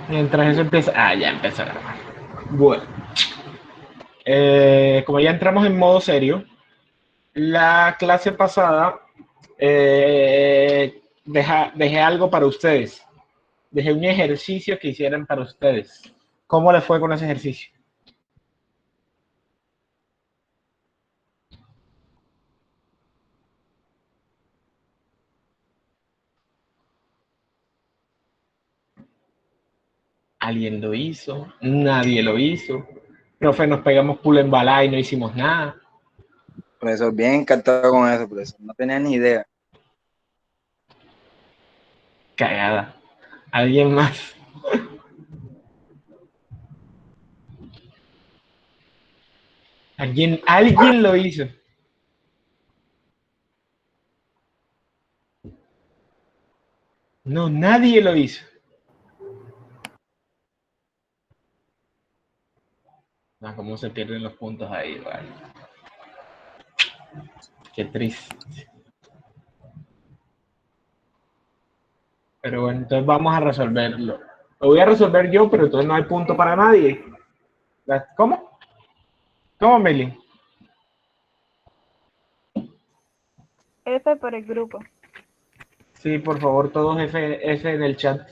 Mientras eso empieza. Ah, ya empezó a grabar. Bueno, como ya entramos en modo serio, la clase pasada dejé algo para ustedes. Dejé un ejercicio que hicieran para ustedes. ¿Cómo les fue con ese ejercicio? ¿Alguien lo hizo? Nadie lo hizo. Profe, nos pegamos culo en bala y no hicimos nada. Profesor, bien encantado con eso, profesor. No tenía ni idea. Cagada. ¿Alguien más? ¿Alguien lo hizo? No, nadie lo hizo. No, cómo se pierden los puntos ahí, vale. Qué triste. Pero bueno, entonces vamos a resolverlo. Lo voy a resolver yo, pero entonces no hay punto para nadie. ¿Cómo? ¿Cómo, Meli? F por el grupo. Sí, por favor, todos F en el chat.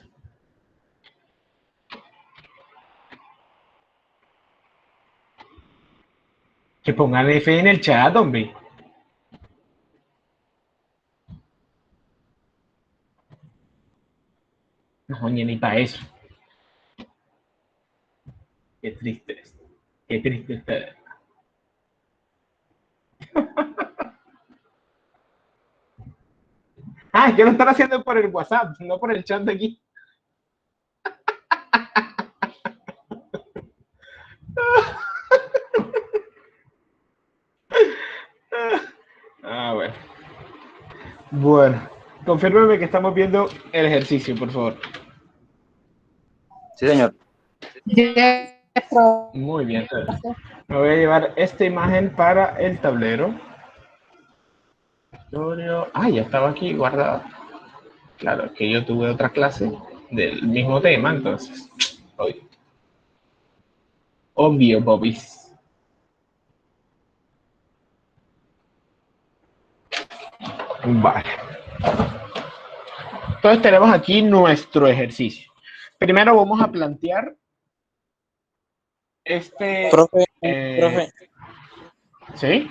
Que pongan F en el chat, hombre. No, ni para eso. Qué triste esto. Qué triste este. Ah, es que lo están haciendo por el WhatsApp, no por el chat de aquí. Ah, bueno. Bueno, confírmeme que estamos viendo el ejercicio, por favor. Sí, señor. Muy bien. Me voy a llevar esta imagen para el tablero. Ah, ya estaba aquí guardada. Claro, que yo tuve otra clase del mismo tema, entonces. Obvio, Bobis. Vale. Entonces tenemos aquí nuestro ejercicio. Primero vamos a plantear Profe, ¿sí?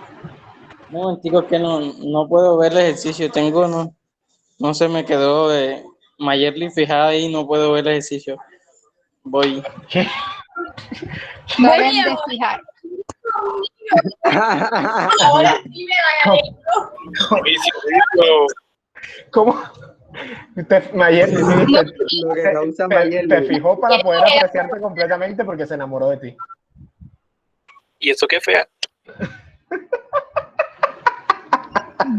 un momentico que no puedo ver el ejercicio. No se me quedó de Mayerly fijada ahí, no puedo ver el ejercicio. Voy. ¿Qué? Voy a desfijar. Ahora sí me da ¿Cómo? Mayerly, Lo que causa te fijó para poder apreciarte completamente porque se enamoró de ti. ¿Y eso qué fea?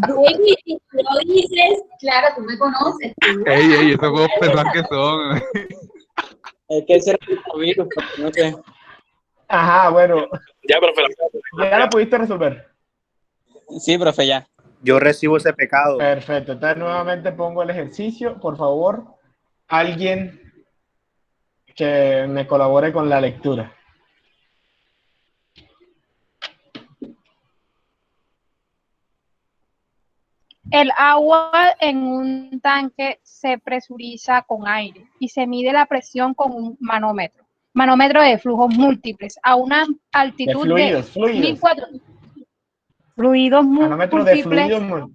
Baby, si tú lo dices, claro, tú me conoces. Ey, esos juegos pesados que son. Es que ese era el virus, no sé. Ajá, bueno. Ya, profe. ¿Ya lo pudiste resolver? Sí, profe, ya. Yo recibo ese pecado. Perfecto. Entonces nuevamente pongo el ejercicio. Por favor, alguien que me colabore con la lectura. El agua en un tanque se presuriza con aire y se mide la presión con un manómetro de flujos múltiples a una altitud de fluidos. 1400 fluidos Manómetro de múltiples fluidos.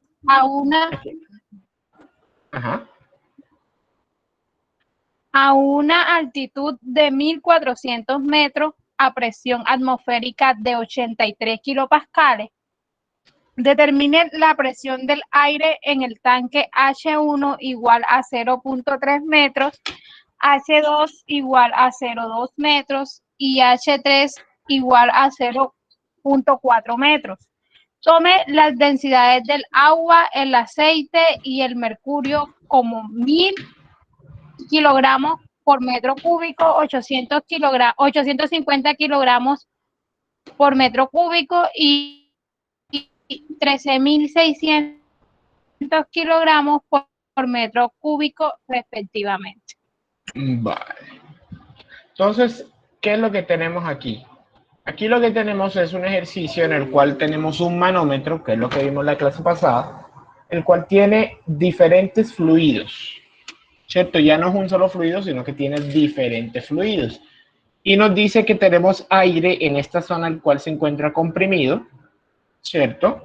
Ajá. a una altitud de 1400 metros a presión atmosférica de 83 kilopascales. Determine la presión del aire en el tanque H1 igual a 0.3 metros, H2 igual a 0.2 metros y H3 igual a 0.4 metros. Tome las densidades del agua, el aceite y el mercurio como 1000 kilogramos por metro cúbico, 850 kilogramos por metro cúbico y 13.600 kilogramos por metro cúbico respectivamente. Vale. Entonces, ¿qué es lo que tenemos aquí? Aquí lo que tenemos es un ejercicio en el cual tenemos un manómetro, que es lo que vimos en la clase pasada, el cual tiene diferentes fluidos, ¿cierto? Ya no es un solo fluido, sino que tiene diferentes fluidos. Y nos dice que tenemos aire en esta zona, el cual se encuentra comprimido, ¿cierto?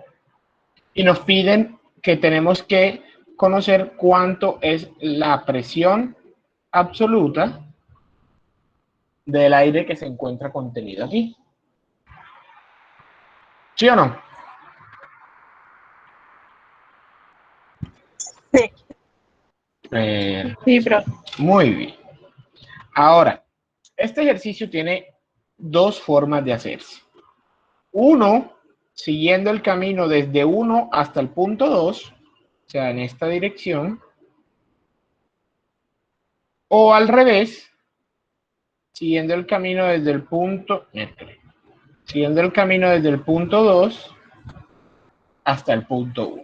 Y nos piden que tenemos que conocer cuánto es la presión absoluta del aire que se encuentra contenido aquí. ¿Sí o no? Sí. Sí, pero Muy bien. Ahora, este ejercicio tiene dos formas de hacerse. Uno, siguiendo el camino desde 1 hasta el punto 2, o sea, en esta dirección. O al revés, siguiendo el camino desde el punto 2 hasta el punto 1.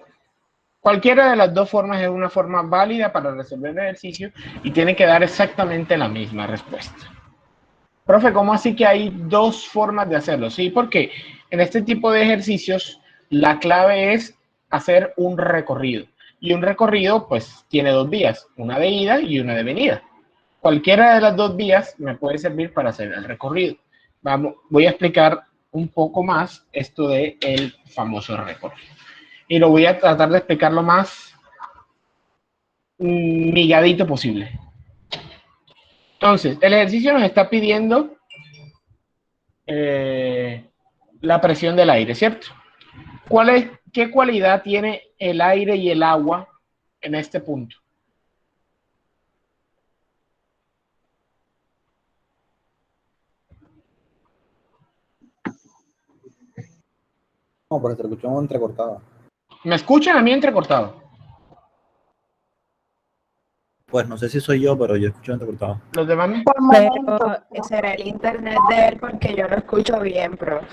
Cualquiera de las dos formas es una forma válida para resolver el ejercicio y tiene que dar exactamente la misma respuesta. Profe, ¿cómo así que hay dos formas de hacerlo? Sí, porque en este tipo de ejercicios la clave es hacer un recorrido. Y un recorrido, pues, tiene dos vías, una de ida y una de venida. Cualquiera de las dos vías me puede servir para hacer el recorrido. Voy a explicar un poco más esto de el famoso recorrido. Y lo voy a tratar de explicar lo más migadito posible. Entonces, el ejercicio nos está pidiendo la presión del aire, ¿cierto? ¿Qué cualidad tiene el aire y el agua en este punto? No, pero te escuchamos entrecortada. ¿Me escuchan a mí entrecortado? Pues no sé si soy yo, pero yo escucho entrecortado. Los demás me... por momento, Pero será el internet de él porque yo lo escucho bien, profe.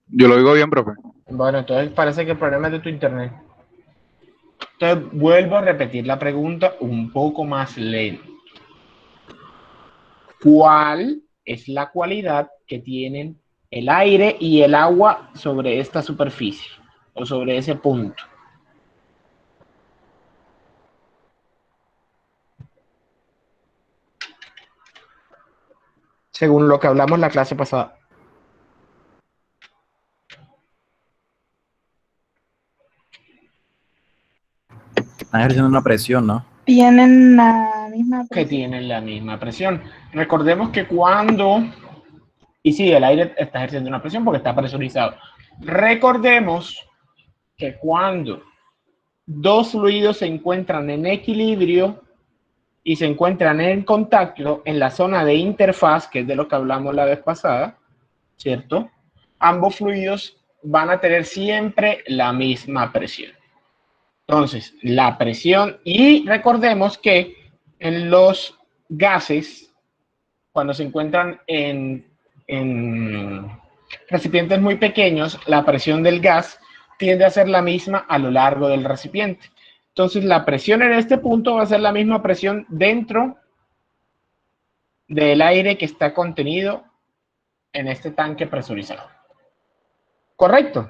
Yo lo oigo bien, profe. Bueno, entonces parece que el problema es de tu internet. Entonces vuelvo a repetir la pregunta un poco más lento. ¿Cuál es la cualidad que tienen el aire y el agua sobre esta superficie o sobre ese punto? Según lo que hablamos la clase pasada. Están ejerciendo una presión, ¿no? tienen la misma Que tienen la misma presión. Recordemos que cuando... Y sí, el aire está ejerciendo una presión porque está presurizado. Recordemos que cuando dos fluidos se encuentran en equilibrio y se encuentran en contacto en la zona de interfaz, que es de lo que hablamos la vez pasada, ¿cierto? Ambos fluidos van a tener siempre la misma presión. Entonces, la presión, y recordemos que en los gases, cuando se encuentran en recipientes muy pequeños, la presión del gas tiende a ser la misma a lo largo del recipiente. Entonces, la presión en este punto va a ser la misma presión dentro del aire que está contenido en este tanque presurizado. ¿Correcto?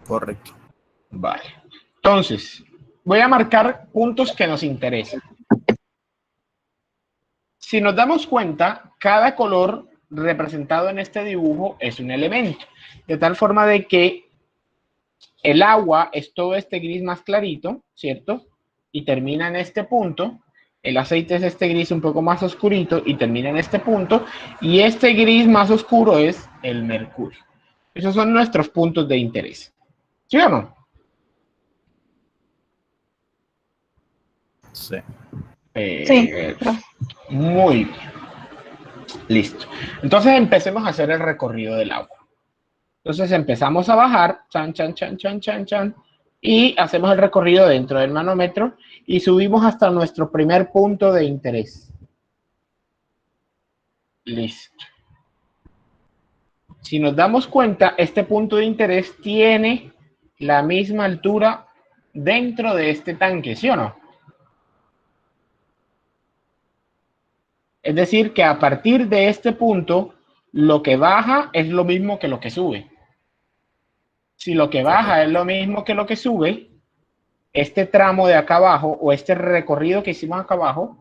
Correcto. Vale. Entonces, voy a marcar puntos que nos interesan. Si nos damos cuenta, cada color representado en este dibujo es un elemento, de tal forma de que el agua es todo este gris más clarito, ¿cierto? Y termina en este punto. El aceite es este gris un poco más oscurito y termina en este punto. Y este gris más oscuro es el mercurio. Esos son nuestros puntos de interés. ¿Sí o no? Sí. Sí. Muy bien. Listo. Entonces empecemos a hacer el recorrido del agua. Entonces empezamos a bajar, chan, chan, chan, chan, chan, chan, y hacemos el recorrido dentro del manómetro y subimos hasta nuestro primer punto de interés. Listo. Si nos damos cuenta, este punto de interés tiene la misma altura dentro de este tanque, ¿sí o no? Es decir, que a partir de este punto, lo que baja es lo mismo que lo que sube. Si lo que baja es lo mismo que lo que sube, este tramo de acá abajo o este recorrido que hicimos acá abajo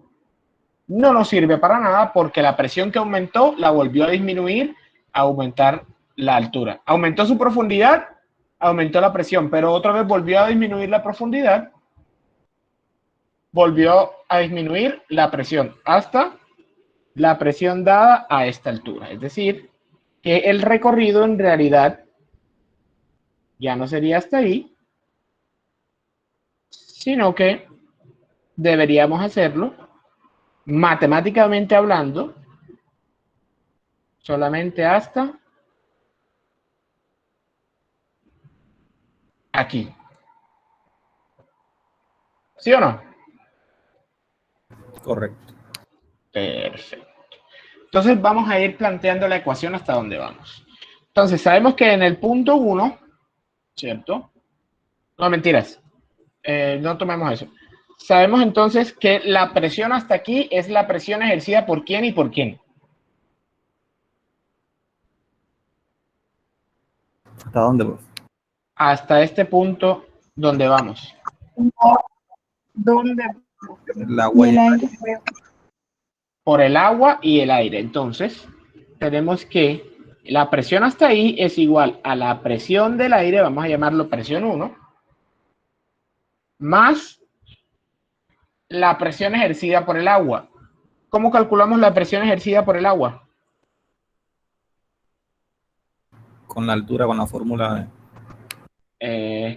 no nos sirve para nada porque la presión que aumentó la volvió a disminuir, a aumentar la altura. Aumentó su profundidad, aumentó la presión, pero otra vez volvió a disminuir la profundidad, volvió a disminuir la presión hasta la presión dada a esta altura. Es decir, que el recorrido en realidad ya no sería hasta ahí, sino que deberíamos hacerlo matemáticamente hablando solamente hasta aquí. ¿Sí o no? Correcto. Perfecto. Entonces vamos a ir planteando la ecuación hasta donde vamos. Entonces sabemos que en el punto 1, ¿cierto? No, mentiras. No tomemos eso. Sabemos entonces que la presión hasta aquí es la presión ejercida por quién y por quién. ¿Hasta dónde, profe? Hasta este punto donde vamos. ¿Dónde? El agua y el aire. Por el agua y el aire. Entonces, tenemos que la presión hasta ahí es igual a la presión del aire, vamos a llamarlo presión 1, más la presión ejercida por el agua. ¿Cómo calculamos la presión ejercida por el agua? Con la altura, con la fórmula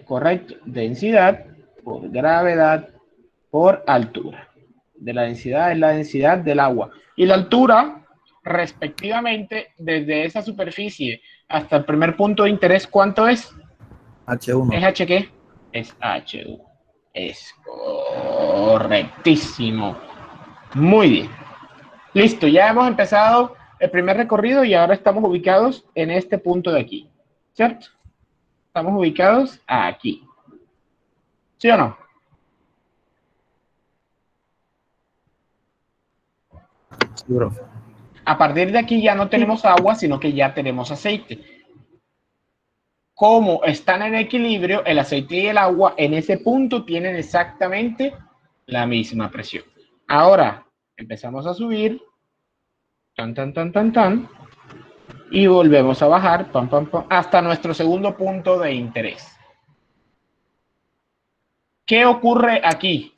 Correcto. Densidad por gravedad por altura. De la densidad es la densidad del agua. Y la altura, respectivamente, desde esa superficie hasta el primer punto de interés, ¿cuánto es? H1. ¿Es H qué? Es H1. Es correctísimo. Muy bien. Listo, ya hemos empezado el primer recorrido y ahora estamos ubicados en este punto de aquí, ¿cierto? Estamos ubicados aquí. ¿Sí o no? Sí, profe. A partir de aquí ya no tenemos agua, sino que ya tenemos aceite. Como están en equilibrio, el aceite y el agua en ese punto tienen exactamente la misma presión. Ahora empezamos a subir, tan, tan, tan, tan, tan, y volvemos a bajar, pam, pam, pam, hasta nuestro segundo punto de interés. ¿Qué ocurre aquí?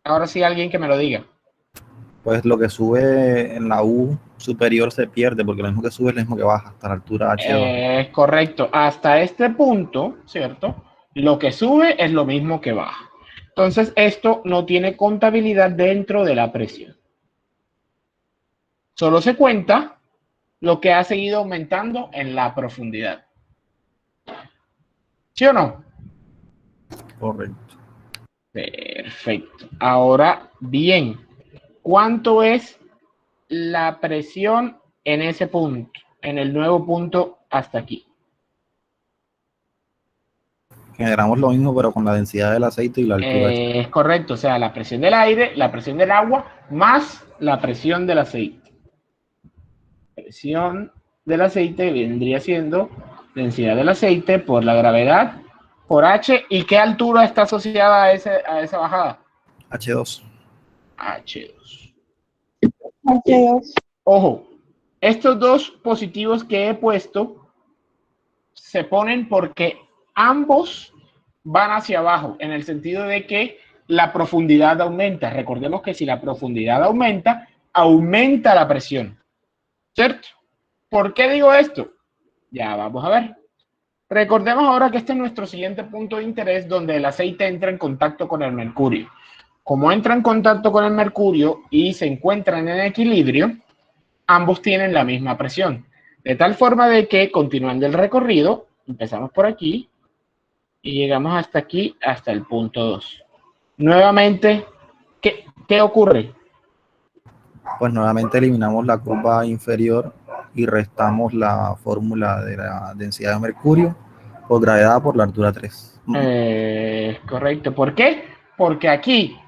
Ahora sí, alguien que me lo diga. Pues lo que sube en la U superior se pierde, porque lo mismo que sube es lo mismo que baja, hasta la altura H2. Correcto, hasta este punto, ¿cierto? Lo que sube es lo mismo que baja. Entonces, esto no tiene contabilidad dentro de la presión. Solo se cuenta lo que ha seguido aumentando en la profundidad. ¿Sí o no? Correcto. Perfecto. Ahora, bien, ¿cuánto es la presión en ese punto, en el nuevo punto hasta aquí? Generamos lo mismo, pero con la densidad del aceite y la altura. Es correcto, o sea, la presión del aire, la presión del agua, más la presión del aceite. Presión del aceite vendría siendo densidad del aceite por la gravedad, por H. ¿Y qué altura está asociada a esa bajada? H2. H2. H2. Ojo, estos dos positivos que he puesto se ponen porque ambos van hacia abajo, en el sentido de que la profundidad aumenta. Recordemos que si la profundidad aumenta, aumenta la presión, ¿cierto? ¿Por qué digo esto? Ya vamos a ver. Recordemos ahora que este es nuestro siguiente punto de interés, donde el aceite entra en contacto con el mercurio. Como entra en contacto con el mercurio y se encuentran en equilibrio, ambos tienen la misma presión. De tal forma de que, continuando el recorrido, empezamos por aquí y llegamos hasta aquí, hasta el punto 2. Nuevamente, ¿qué ocurre? Pues nuevamente eliminamos la curva inferior y restamos la fórmula de la densidad de mercurio por gravedad por la altura 3. Correcto. ¿Por qué? Porque aquí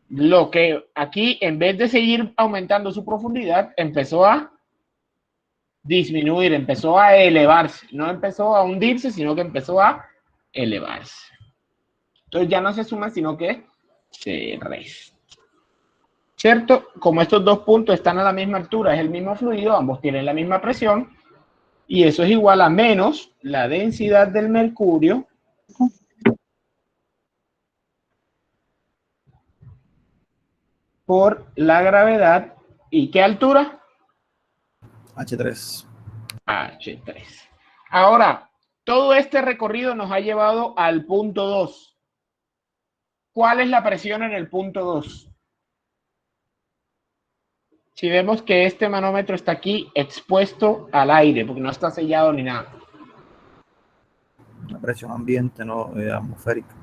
Lo que aquí, en vez de seguir aumentando su profundidad, empezó a disminuir, empezó a elevarse. No empezó a hundirse, sino que empezó a elevarse. Entonces ya no se suma, sino que se resta. ¿Cierto? Como estos dos puntos están a la misma altura, es el mismo fluido, ambos tienen la misma presión, y eso es igual a menos la densidad del mercurio por la gravedad. ¿Y qué altura? H3. H3. Ahora, todo este recorrido nos ha llevado al punto 2. ¿Cuál es la presión en el punto 2? Si vemos que este manómetro está aquí expuesto al aire, porque no está sellado ni nada. La presión ambiente, no atmosférica.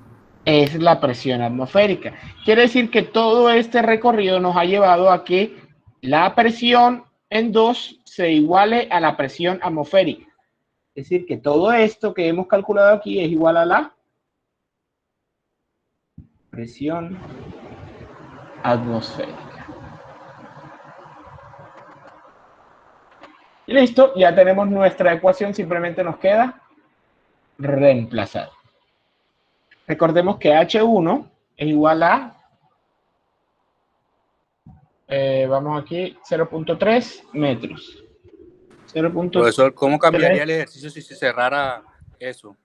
Es la presión atmosférica. Quiere decir que todo este recorrido nos ha llevado a que la presión en 2 se iguale a la presión atmosférica. Es decir, que todo esto que hemos calculado aquí es igual a la presión atmosférica. Y listo, ya tenemos nuestra ecuación, simplemente nos queda reemplazar. Recordemos que H1 es igual a, vamos aquí, 0.3 metros. 0.3. Profesor, ¿cómo cambiaría el ejercicio si se cerrara eso?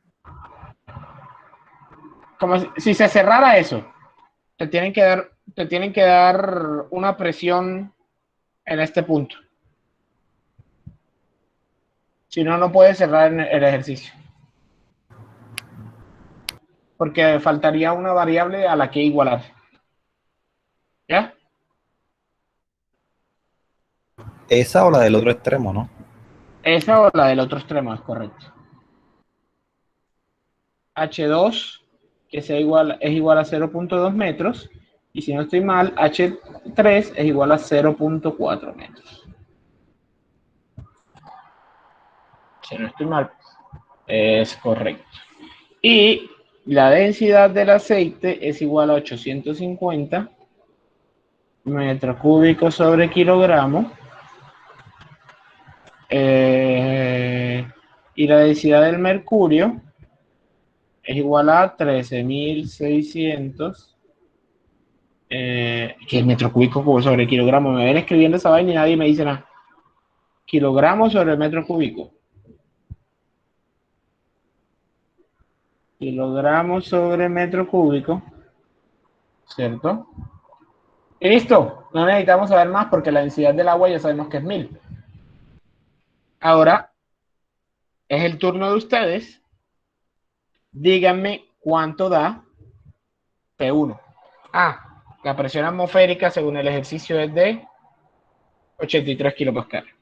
Como si se cerrara eso, te tienen que dar una presión en este punto. Si no, no puedes cerrar el ejercicio. Porque faltaría una variable a la que igualar. ¿Ya? Esa o la del otro extremo, ¿no? Esa o la del otro extremo, es correcto. H2, que sea es igual a 0.2 metros. Y si no estoy mal, H3 es igual a 0.4 metros. Si no estoy mal, es correcto. Y la densidad del aceite es igual a 850 metros cúbicos sobre kilogramo. Y la densidad del mercurio es igual a 13.600 que es metro cúbico sobre kilogramo. Me ven escribiendo esa vaina y nadie me dice nada. Kilogramos sobre metro cúbico. Kilogramos sobre metro cúbico. ¿Cierto? Y listo. No necesitamos saber más porque la densidad del agua ya sabemos que es 1000. Ahora es el turno de ustedes. Díganme cuánto da P1. La presión atmosférica según el ejercicio es de 83 kilopascales.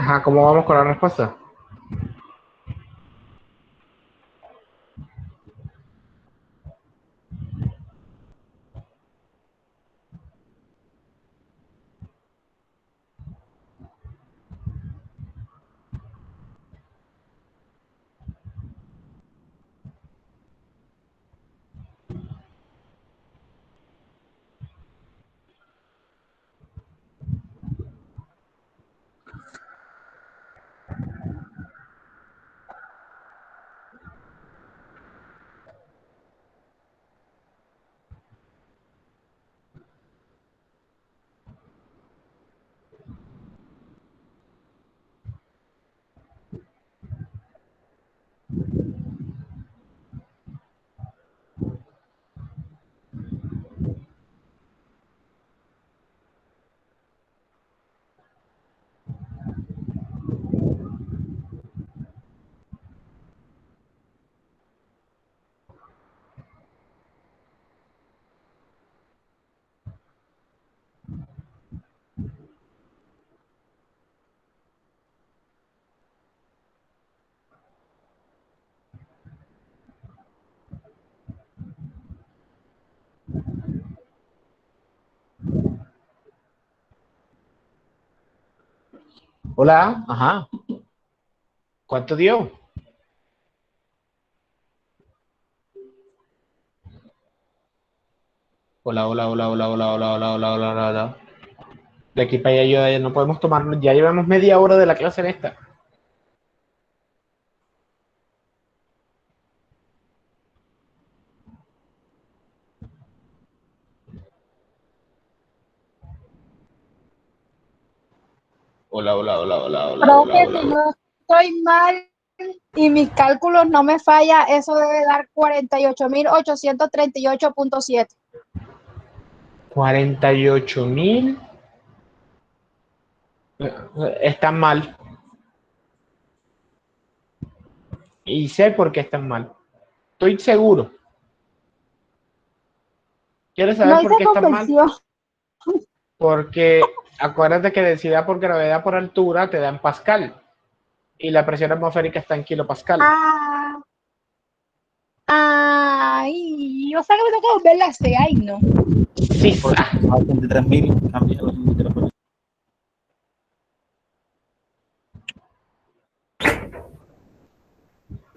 Ajá, ¿cómo vamos con la respuesta? Hola, ajá. ¿Cuánto dio? Hola, hola, hola, hola, hola, hola, hola, hola, hola, hola, hola. De aquí para allá no podemos tomarnos, ya llevamos media hora de la clase en esta. Hola, hola, hola, hola, hola, hola, Profe, hola, si hola. no estoy mal y mis cálculos no me falla, eso debe dar 48.838.7. 48.000. Están mal. Y sé por qué están mal. Estoy seguro. ¿Quieres No saber por hice qué están mal? conversión. Porque acuérdate que densidad por gravedad por altura te da en Pascal. Y la presión atmosférica está en kilopascal. Ah, ay, o sea que me toca volver la C, ay no. Sí, Por 83.000, cambia los límites.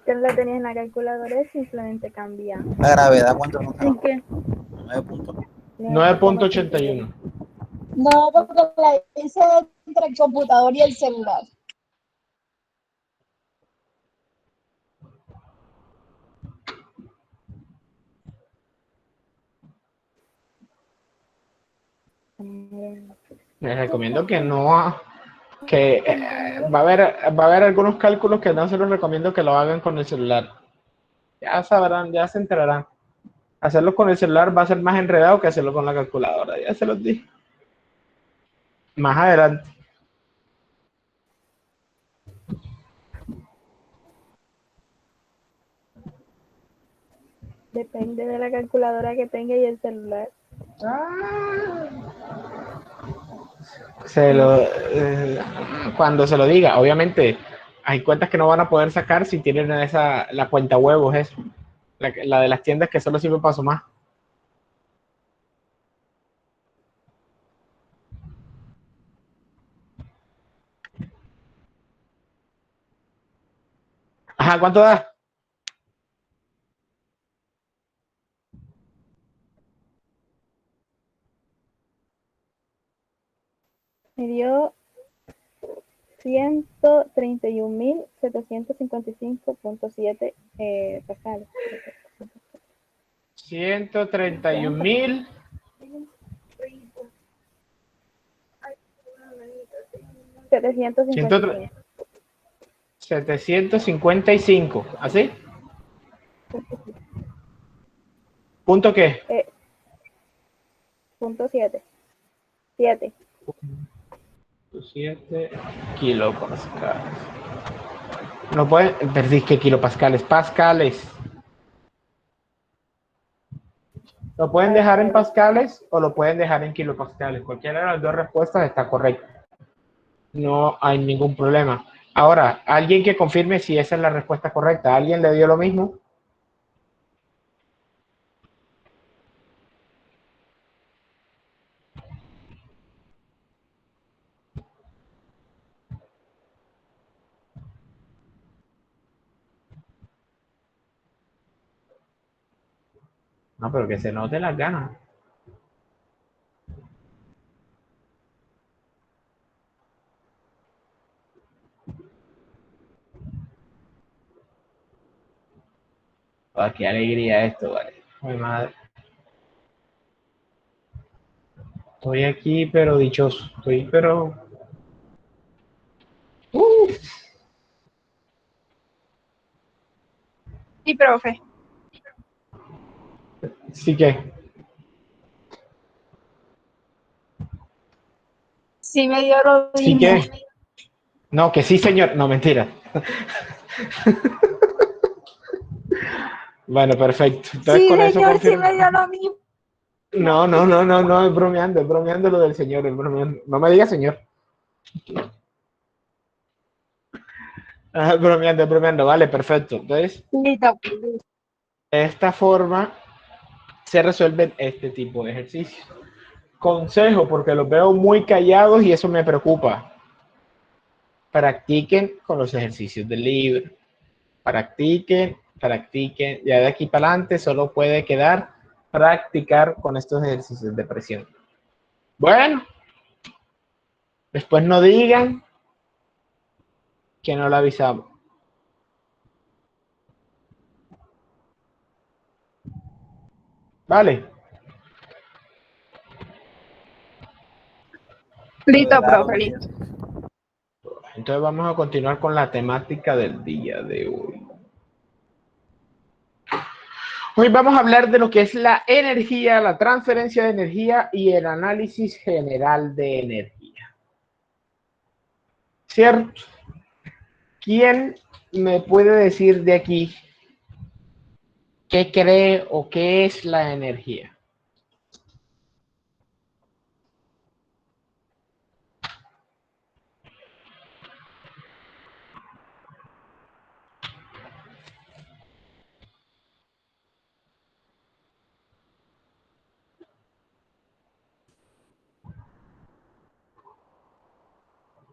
Que lo tenías en la calculadora y simplemente cambia. La gravedad, ¿cuánto nos ¿En da? qué? 9.81. No, porque la hice entre el computador y el celular. Les recomiendo que no, que va a haber algunos cálculos que no se los recomiendo que lo hagan con el celular. Ya sabrán, ya se enterarán. Hacerlo con el celular va a ser más enredado que hacerlo con la calculadora, ya se los dije. Más adelante. Depende de la calculadora que tenga y el celular. Cuando se lo diga, obviamente hay cuentas que no van a poder sacar si tienen la cuenta huevos, eso. La de las tiendas que solo sirve para sumar. Ajá, ¿cuánto da? Me dio 131.755.7 pascales. 131.000. 755. 755. ¿Así? ¿Punto qué? Punto 7. 7. 7 kilopascales. No pueden, perdí que kilopascales, pascales. Lo pueden dejar en pascales o lo pueden dejar en kilopascales. Cualquiera de las dos respuestas está correcta. No hay ningún problema. Ahora, alguien que confirme si esa es la respuesta correcta. ¿Alguien le dio lo mismo? No, pero que se note las ganas. Ah, qué alegría esto, vale. Ay, madre. Estoy aquí, pero dichoso. Estoy, pero... Sí, profe. Sí que... Sí me dio lo Sí mismo. que... No, que sí, señor. No, mentira. Bueno, perfecto. Entonces Sí, con eso señor, sí confirmo. me dio lo mismo. No, es bromeando lo del señor, es bromeando. No me diga señor. Ah, es bromeando, vale, perfecto. Entonces, Listo. de esta forma se resuelven este tipo de ejercicios. Consejo, porque los veo muy callados y eso me preocupa. Practiquen con los ejercicios del libro. Practiquen. Ya de aquí para adelante solo puede quedar practicar con estos ejercicios de presión. Bueno, después no digan que no lo avisamos. Vale. Listo, profe, listo. Entonces vamos a continuar con la temática del día de hoy. Hoy vamos a hablar de lo que es la energía, la transferencia de energía y el análisis general de energía. ¿Cierto? ¿Quién me puede decir de aquí qué cree o qué es la energía?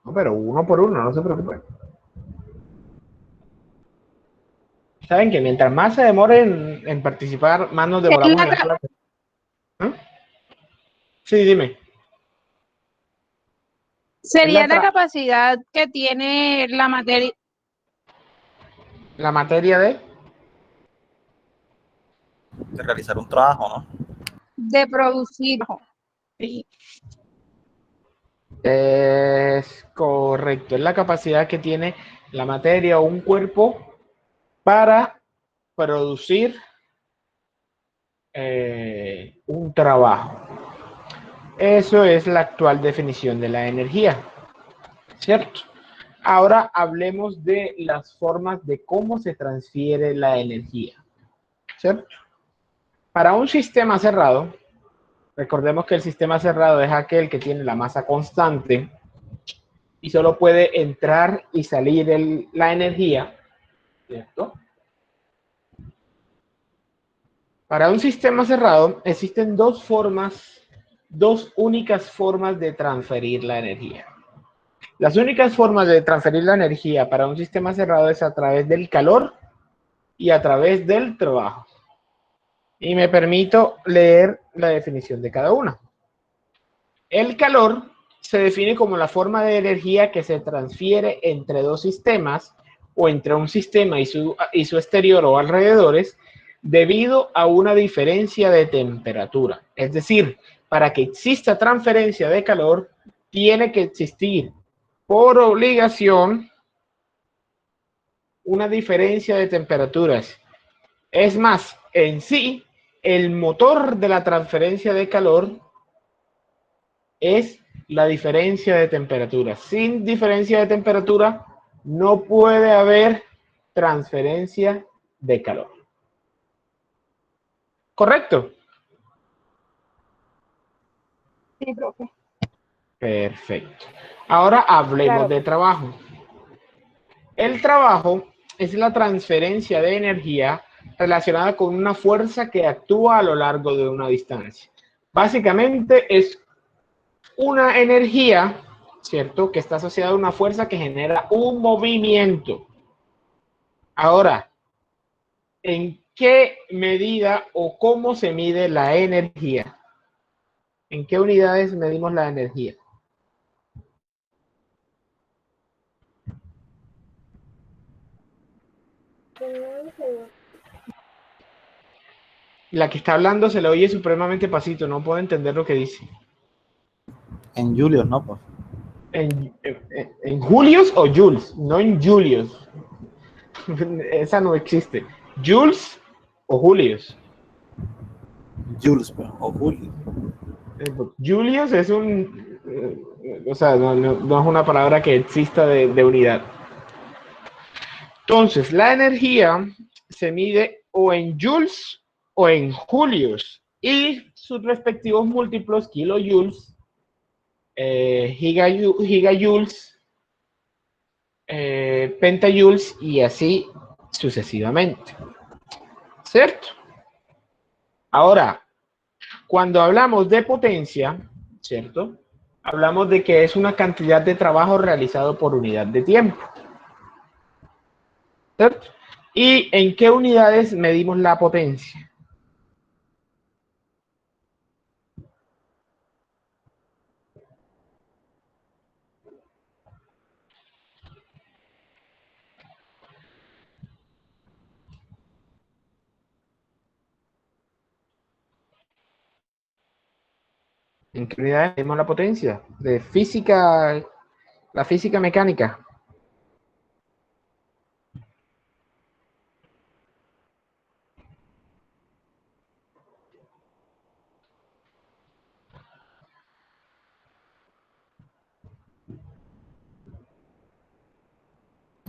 No, pero uno por uno, no se preocupen. Saben que mientras más se demoren en participar, más nos demoramos en la clase. ¿Ah? Sí, dime. Sería la capacidad que tiene la materia. La materia de realizar un trabajo, ¿no? De producir. Sí. Es correcto, es la capacidad que tiene la materia o un cuerpo para producir un trabajo. Eso es la actual definición de la energía, ¿cierto? Ahora hablemos de las formas de cómo se transfiere la energía, ¿cierto? Para un sistema cerrado, recordemos que el sistema cerrado es aquel que tiene la masa constante y solo puede entrar y salir la energía, ¿cierto? Para un sistema cerrado existen dos únicas formas de transferir la energía. Las únicas formas de transferir la energía para un sistema cerrado es a través del calor y a través del trabajo. Y me permito leer la definición de cada una. El calor se define como la forma de energía que se transfiere entre dos sistemas o entre un sistema y su exterior o alrededores debido a una diferencia de temperatura. Es decir, para que exista transferencia de calor, tiene que existir por obligación una diferencia de temperaturas. Es más, en sí, el motor de la transferencia de calor es la diferencia de temperatura. Sin diferencia de temperatura no puede haber transferencia de calor. ¿Correcto? Sí, profe. Perfecto. Ahora hablemos Claro. de trabajo. El trabajo es la transferencia de energía relacionada con una fuerza que actúa a lo largo de una distancia. Básicamente es una energía, ¿cierto?, que está asociada a una fuerza que genera un movimiento. Ahora, ¿en qué medida o cómo se mide la energía? ¿En qué unidades medimos la energía? La que está hablando se le oye supremamente pasito, no puedo entender lo que dice. En Julius, ¿no? Pues ¿En Julius o Jules? No en Julius. Esa no existe. ¿Jules o Julius? Jules, pues, o Julius. Julius es o sea, no es una palabra que exista de unidad. Entonces, la energía se mide o en joules o en julius y sus respectivos múltiplos, kilojoules, gigajoules, pentajoules y así sucesivamente. ¿Cierto? Ahora, cuando hablamos de potencia, ¿cierto? Hablamos de que es una cantidad de trabajo realizado por unidad de tiempo. ¿Cierto? ¿Y en qué unidades medimos la potencia? ¿En qué unidades medimos la potencia? De física, la física mecánica.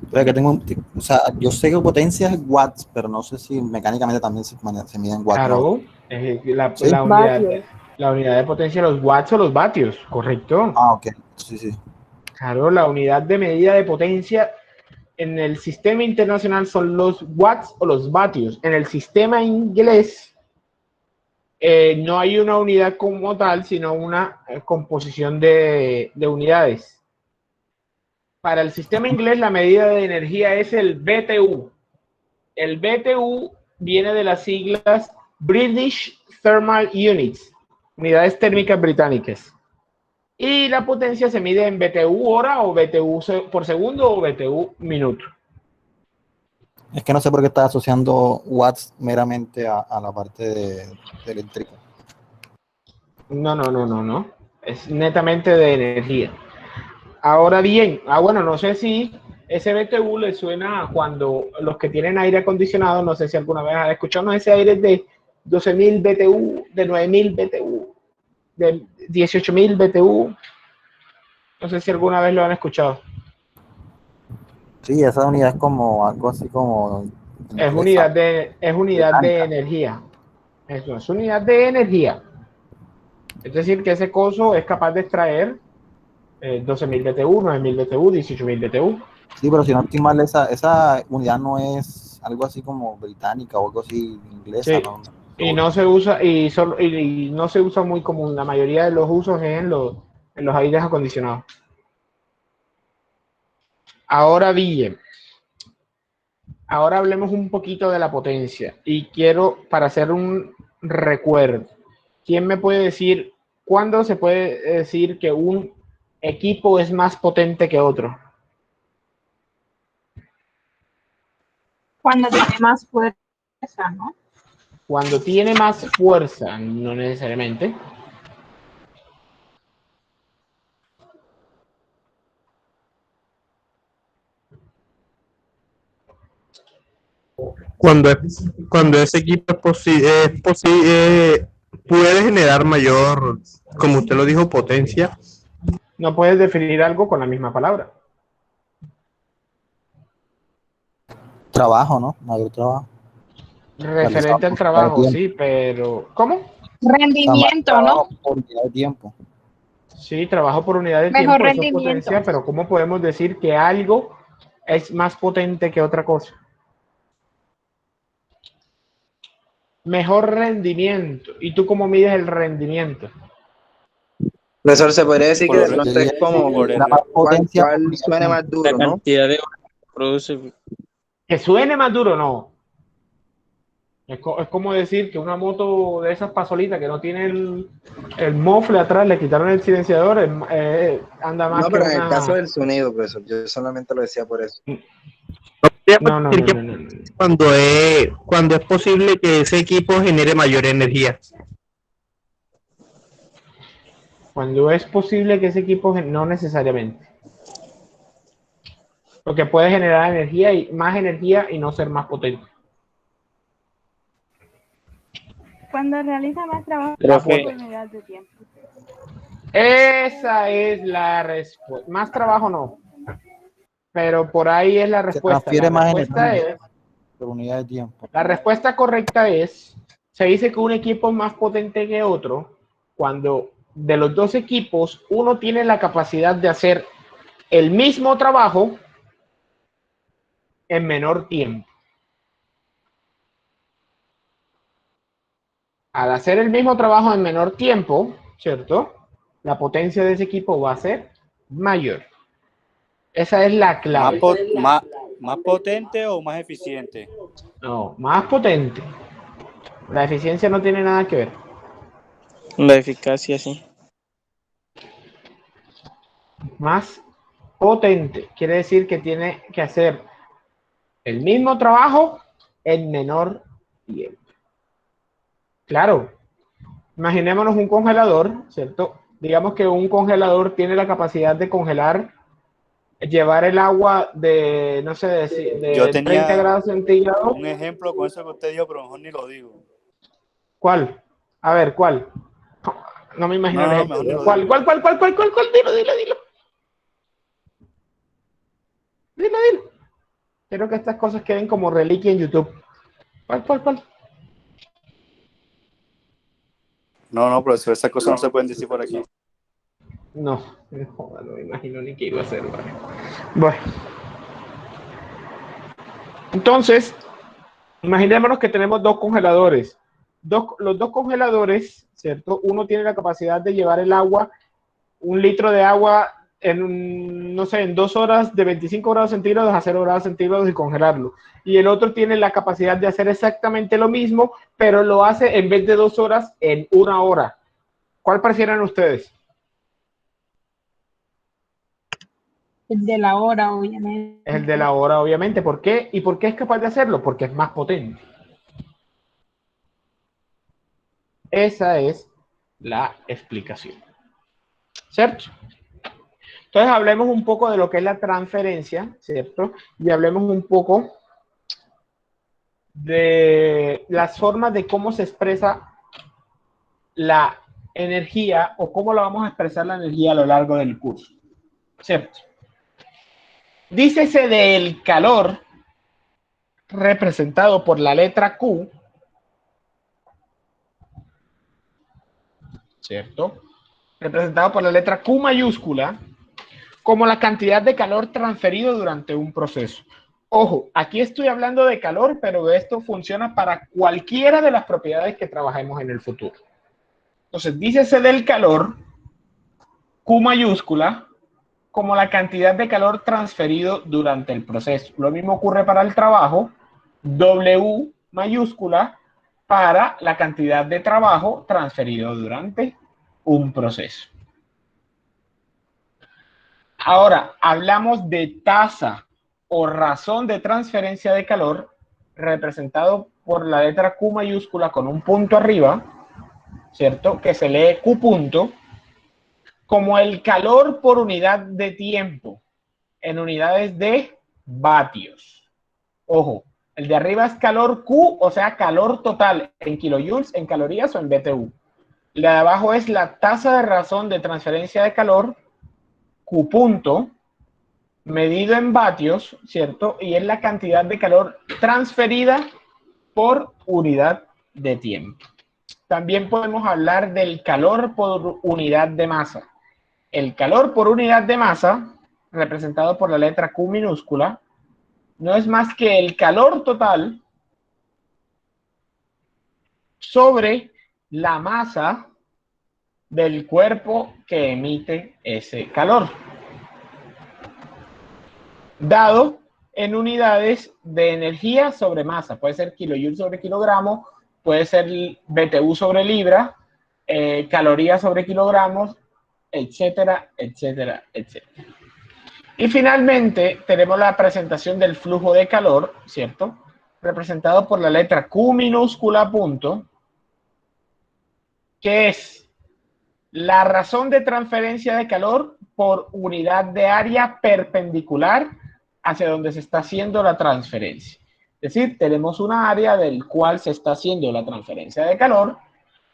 Que tengo, o sea, yo sé que potencia es watts, pero no sé si mecánicamente también se miden watts. Claro, ¿no? la, ¿Sí? la unidad de potencia, los watts o los vatios, correcto. Ah, ok, sí, sí. Claro, la unidad de medida de potencia en el sistema internacional son los watts o los vatios. En el sistema inglés no hay una unidad como tal, sino una composición de unidades. Para el sistema inglés la medida de energía es el BTU. El BTU viene de las siglas British Thermal Units, unidades térmicas británicas. Y la potencia se mide en BTU hora o BTU por segundo o BTU minuto. Es que no sé por qué está asociando watts meramente a la parte de eléctrica. No. Es netamente de energía. Ahora bien, bueno, no sé si ese BTU le suena cuando los que tienen aire acondicionado, no sé si alguna vez han escuchado, no, ese aire es de 12.000 BTU, de 9.000 BTU, de 18.000 BTU. No sé si alguna vez lo han escuchado. Sí, esa unidad es como algo así como... Es unidad de energía. Eso es unidad de energía. Es decir, que ese coso es capaz de extraer 12.000 BTU, 9.000 BTU, 18.000 BTU. Sí, pero si no estoy mal, esa unidad no es algo así como británica o algo así inglesa, Sí. ¿no? Y no se usa, y no se usa muy común. La mayoría de los usos es en los aires acondicionados. Ahora bien, ahora hablemos un poquito de la potencia. Y quiero, para hacer un recuerdo, ¿quién me puede decir cuándo se puede decir que un equipo es más potente que otro? Cuando tiene más fuerza, ¿no? Cuando tiene más fuerza, no necesariamente. Cuando ese equipo puede generar mayor, como usted lo dijo, potencia. No puedes definir algo con la misma palabra. Trabajo, ¿no? Mayor trabajo. Referente al trabajo, sí, pero ¿cómo? Rendimiento, ¿no? Por unidad de tiempo. Sí, trabajo por unidad de Mejor tiempo, eso es rendimiento. potencia, pero ¿cómo podemos decir que algo es más potente que otra cosa? Mejor rendimiento. ¿Y tú cómo mides el rendimiento? Profesor, se podría decir que Por de el- pronto es como por el- La más potencia por cuál unidad de suene tiempo. más La duro, ¿no? cantidad de horas que produce. Que suene más duro, no. Es como decir que una moto de esas pasolitas que no tiene el mofle atrás, le quitaron el silenciador, anda más No, que pero en el caso una... del sonido, profesor, yo solamente lo decía por eso. No, no, decir no, que no, no. cuando es posible que ese equipo genere mayor energía. Cuando es posible que ese equipo, no necesariamente. Porque puede generar más energía y no ser más potente. Cuando realiza más trabajo La por foto. unidad de tiempo. Esa es la respuesta. Más trabajo no. Pero por ahí es la Se respuesta. transfiere La más respuesta energía es, por unidad de tiempo. la respuesta correcta es, se dice que un equipo es más potente que otro cuando de los dos equipos uno tiene la capacidad de hacer el mismo trabajo en menor tiempo. Al hacer el mismo trabajo en menor tiempo, ¿cierto? La potencia de ese equipo va a ser mayor. Esa es la ¿Más, clave. más potente o más eficiente? No, más potente. La eficiencia no tiene nada que ver. La eficacia, sí. Más potente quiere decir que tiene que hacer el mismo trabajo en menor tiempo. Claro, imaginémonos un congelador, ¿cierto? Digamos que un congelador tiene la capacidad de congelar, llevar el agua de, no sé, Yo de 30 tenía grados centígrados. un ejemplo con eso que usted dijo, pero mejor ni lo digo. ¿Cuál? A ver, ¿cuál? No me imagino el No, ejemplo. mejor ni lo ¿Cuál? digo. ¿Cuál? Dilo. Dilo. Quiero que estas cosas queden como reliquia en YouTube. ¿Cuál? No, profesor, esas cosas no se pueden decir por aquí. No me imagino ni qué iba a hacer. Vale. Bueno. Entonces, imaginémonos que tenemos dos congeladores. Los dos congeladores, ¿cierto? Uno tiene la capacidad de llevar el agua, 1 litro de agua en, no sé, en 2 horas de 25 grados centígrados a 0 grados centígrados y congelarlo. Y el otro tiene la capacidad de hacer exactamente lo mismo, pero lo hace en vez de 2 horas, en 1 hora. ¿Cuál prefieren ustedes? El de la hora, obviamente. El de la hora, obviamente. ¿Por qué? ¿Y por qué es capaz de hacerlo? Porque es más potente. Esa es la explicación. ¿Cierto? Entonces hablemos un poco de lo que es la transferencia, ¿cierto? Y hablemos un poco de las formas de cómo se expresa la energía o cómo la vamos a expresar la energía a lo largo del curso, ¿cierto? Dícese del calor representado por la letra Q, ¿cierto? Representado por la letra Q mayúscula, como la cantidad de calor transferido durante un proceso. Ojo, aquí estoy hablando de calor, pero esto funciona para cualquiera de las propiedades que trabajemos en el futuro. Entonces, dícese del calor, Q mayúscula, como la cantidad de calor transferido durante el proceso. Lo mismo ocurre para el trabajo, W mayúscula, para la cantidad de trabajo transferido durante un proceso. Ahora, hablamos de tasa o razón de transferencia de calor representado por la letra Q mayúscula con un punto arriba, ¿cierto? Que se lee Q punto, como el calor por unidad de tiempo en unidades de vatios. Ojo, el de arriba es calor Q, o sea, calor total en kilojoules, en calorías o en BTU. La de abajo es la tasa de razón de transferencia de calor, Q punto, medido en vatios, ¿cierto? Y es la cantidad de calor transferida por unidad de tiempo. También podemos hablar del calor por unidad de masa. el calor por unidad de masa, representado por la letra Q minúscula, no es más que el calor total sobre la masa del cuerpo que emite ese calor, dado en unidades de energía sobre masa. Puede ser kilojoule sobre kilogramo, puede ser BTU sobre libra, calorías sobre kilogramos, etcétera, etcétera, etcétera. Y finalmente tenemos la presentación del flujo de calor, ¿cierto? Representado por la letra Q minúscula punto, que es la razón de transferencia de calor por unidad de área perpendicular hacia donde se está haciendo la transferencia. Es decir, tenemos una área del cual se está haciendo la transferencia de calor.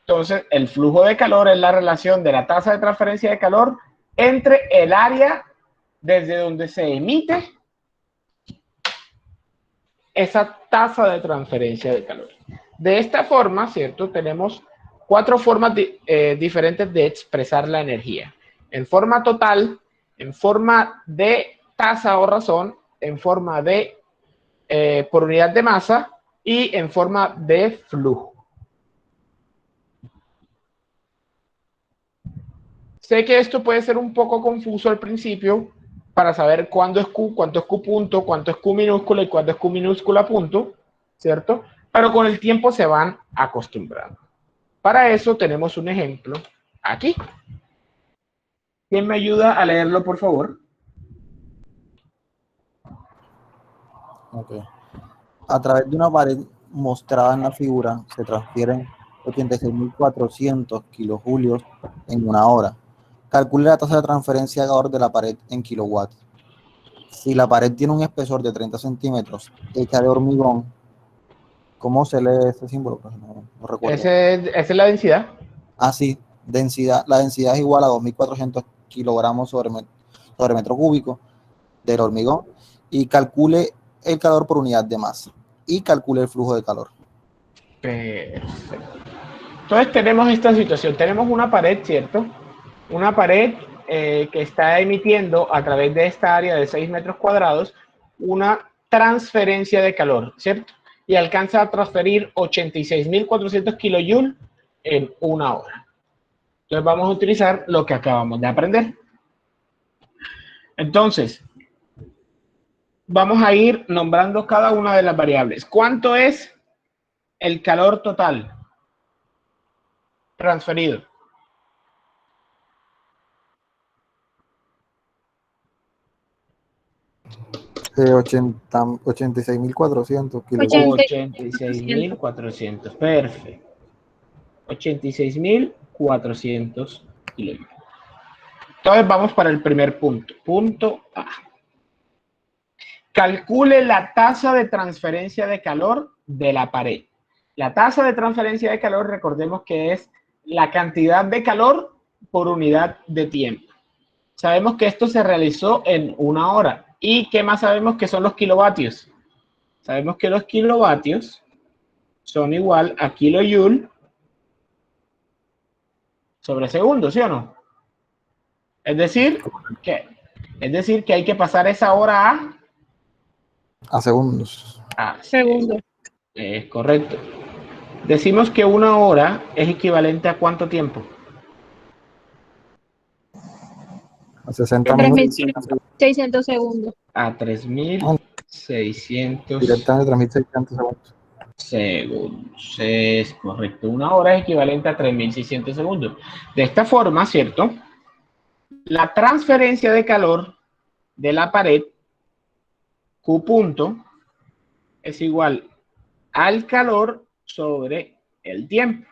Entonces, el flujo de calor es la relación de la tasa de transferencia de calor entre el área desde donde se emite esa tasa de transferencia de calor. De esta forma, ¿cierto? Tenemos 4 formas diferentes de expresar la energía. En forma total, en forma de tasa o razón, en forma de por unidad de masa y en forma de flujo. Sé que esto puede ser un poco confuso al principio para saber cuándo es Q, cuánto es Q punto, cuánto es Q minúscula y cuánto es Q minúscula punto, ¿cierto? Pero con el tiempo se van acostumbrando. Para eso tenemos un ejemplo aquí. ¿Quién me ayuda a leerlo, por favor? Ok. A través de una pared mostrada en la figura se transfieren 86.400 kilojulios en una hora. Calcule la tasa de transferencia de calor de la pared en kilowatts. Si la pared tiene un espesor de 30 centímetros hecha de hormigón, ¿cómo se lee ese símbolo? Pues no recuerdo. Esa es la densidad. Ah, sí, densidad. La densidad es igual a 2.400 kilogramos sobre metro cúbico del hormigón, y calcule el calor por unidad de masa y calcule el flujo de calor. Perfecto. Entonces tenemos esta situación. Tenemos una pared, ¿cierto? Una pared que está emitiendo a través de esta área de 6 metros cuadrados una transferencia de calor, ¿cierto? Y alcanza a transferir 86.400 kilojoule en una hora. Entonces vamos a utilizar lo que acabamos de aprender. Entonces, vamos a ir nombrando cada una de las variables. ¿Cuánto es el calor total transferido? De 86.400 kilovatios. 86.400, perfecto. 86.400 kilovatios. Entonces vamos para el primer punto. Punto A. Calcule la tasa de transferencia de calor de la pared. La tasa de transferencia de calor, recordemos que es la cantidad de calor por unidad de tiempo. Sabemos que esto se realizó en una hora. ¿Y qué más sabemos que son los kilovatios? Sabemos que los kilovatios son igual a kilojoule sobre segundo, ¿sí o no? Es decir, que hay que pasar esa hora a segundos. A segundos. Es correcto. Decimos que una hora es equivalente a ¿cuánto tiempo? A 60 minutos. 3.600 segundos. A 3.600. Directamente 3.600 segundos. Segundos. Es correcto. Una hora es equivalente a 3.600 segundos. De esta forma, ¿cierto? La transferencia de calor de la pared, Q punto, es igual al calor sobre el tiempo.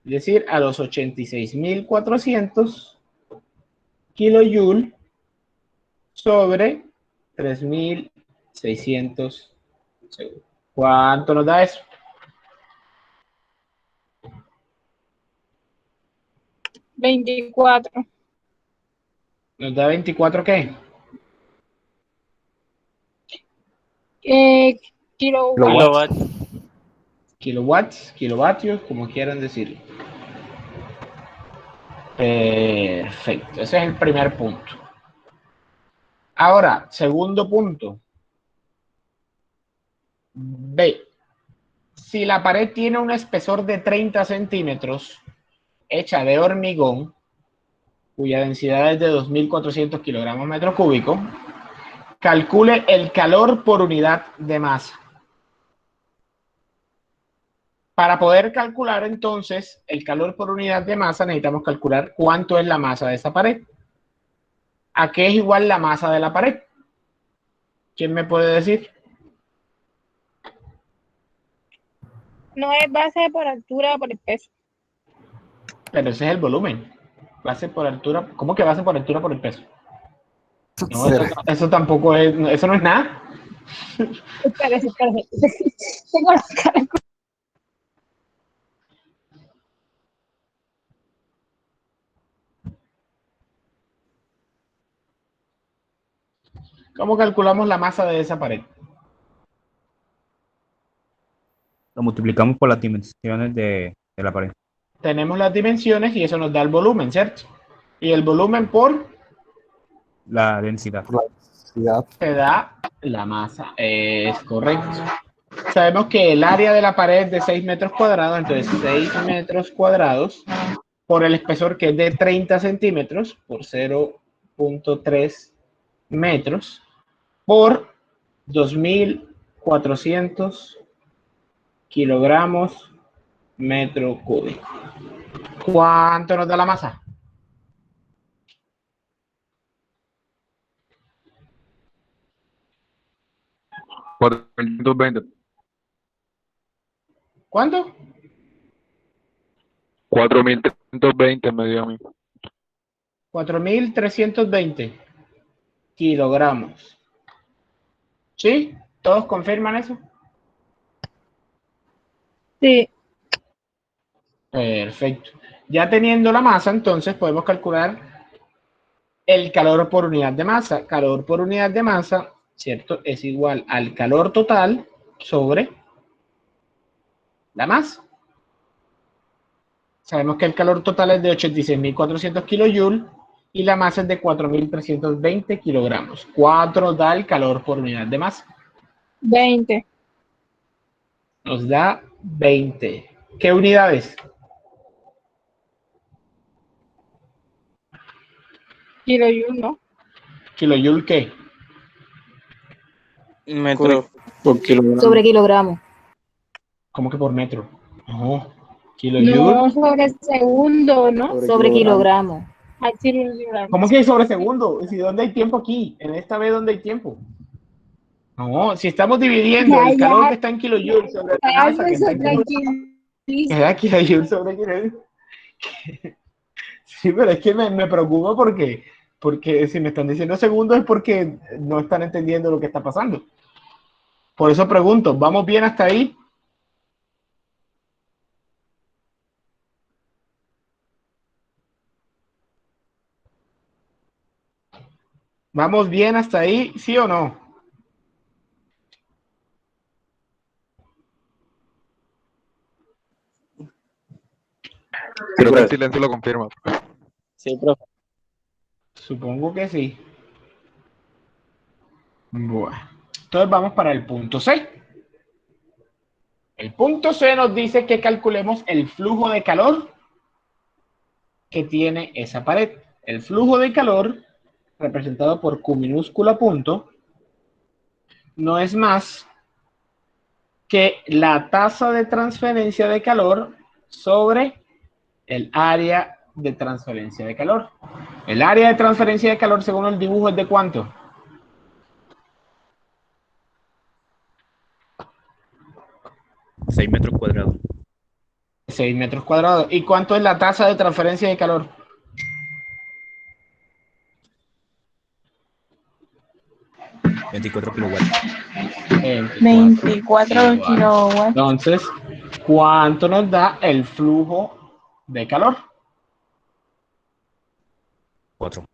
Es decir, a los 86.400 kilojoule sobre 3.600 segundos. ¿Cuánto nos da eso? $24. ¿Nos da 24 qué? Kilowatts. Kilovatios, como quieran decirlo. Perfecto, ese es el primer punto. Ahora, segundo punto. B. Si la pared tiene un espesor de 30 centímetros, hecha de hormigón, cuya densidad es de 2.400 kilogramos metro cúbico, calcule el calor por unidad de masa. Para poder calcular entonces el calor por unidad de masa, necesitamos calcular cuánto es la masa de esa pared. ¿A qué es igual la masa de la pared? ¿Quién me puede decir? No es base por altura o por el peso. Pero ese es el volumen. Base por altura. ¿Cómo que base por altura por el peso? No, eso tampoco es, eso no es nada. Espérese. Tengo la cara. ¿Cómo calculamos la masa de esa pared? Lo multiplicamos por las dimensiones de la pared. Tenemos las dimensiones y eso nos da el volumen, ¿cierto? Y el volumen por La densidad. te da la masa. Es correcto. Sabemos que el área de la pared es de 6 metros cuadrados, entonces 6 metros cuadrados por el espesor que es de 30 centímetros por 0.3 metros por 2.400 kilogramos metro cúbico. ¿Cuánto nos da la masa? $4.320. ¿Cuánto? 4.320 me dio a mí. 4.320 kilogramos. ¿Sí? ¿Todos confirman eso? Sí. Perfecto. Ya teniendo la masa, entonces podemos calcular el calor por unidad de masa. Calor por unidad de masa, ¿cierto? Es igual al calor total sobre la masa. Sabemos que el calor total es de 86.400 kilojoules y la masa es de 4.320 kilogramos. 4 da el calor por unidad de masa. 20. Nos da 20. ¿Qué unidades? Kilojoule, ¿no? ¿Kilojoule qué? Metro por kilogramo. Sobre kilogramo. ¿Cómo que por metro? No. ¿Kilojoule? No, sobre segundo, ¿no? Sobre kilogramo. Ay, sí, kilogramo. ¿Cómo que sobre segundo? ¿Y dónde hay tiempo aquí? En esta vez, ¿dónde hay tiempo? No, si estamos dividiendo el calor que está en kilojoules sobre la masa que está en kilojoules sobre kilojoules. Sí, pero es que me preocupa porque si me están diciendo segundos es porque no están entendiendo lo que está pasando. Por eso pregunto, ¿vamos bien hasta ahí? ¿Vamos bien hasta ahí, sí o no? Creo que el silencio lo confirma. Sí, profe. Supongo que sí. Bueno, entonces vamos para el punto C. El punto C nos dice que calculemos el flujo de calor que tiene esa pared. El flujo de calor, representado por Q minúscula punto, no es más que la tasa de transferencia de calor sobre el área de transferencia de calor. El área de transferencia de calor, según el dibujo, es de ¿cuánto? $6 metros cuadrados. 6 metros cuadrados. ¿Y cuánto es la tasa de transferencia de calor? $24 kilowatts. 24 kilowatts. Entonces, ¿cuánto nos da el flujo de calor? 4.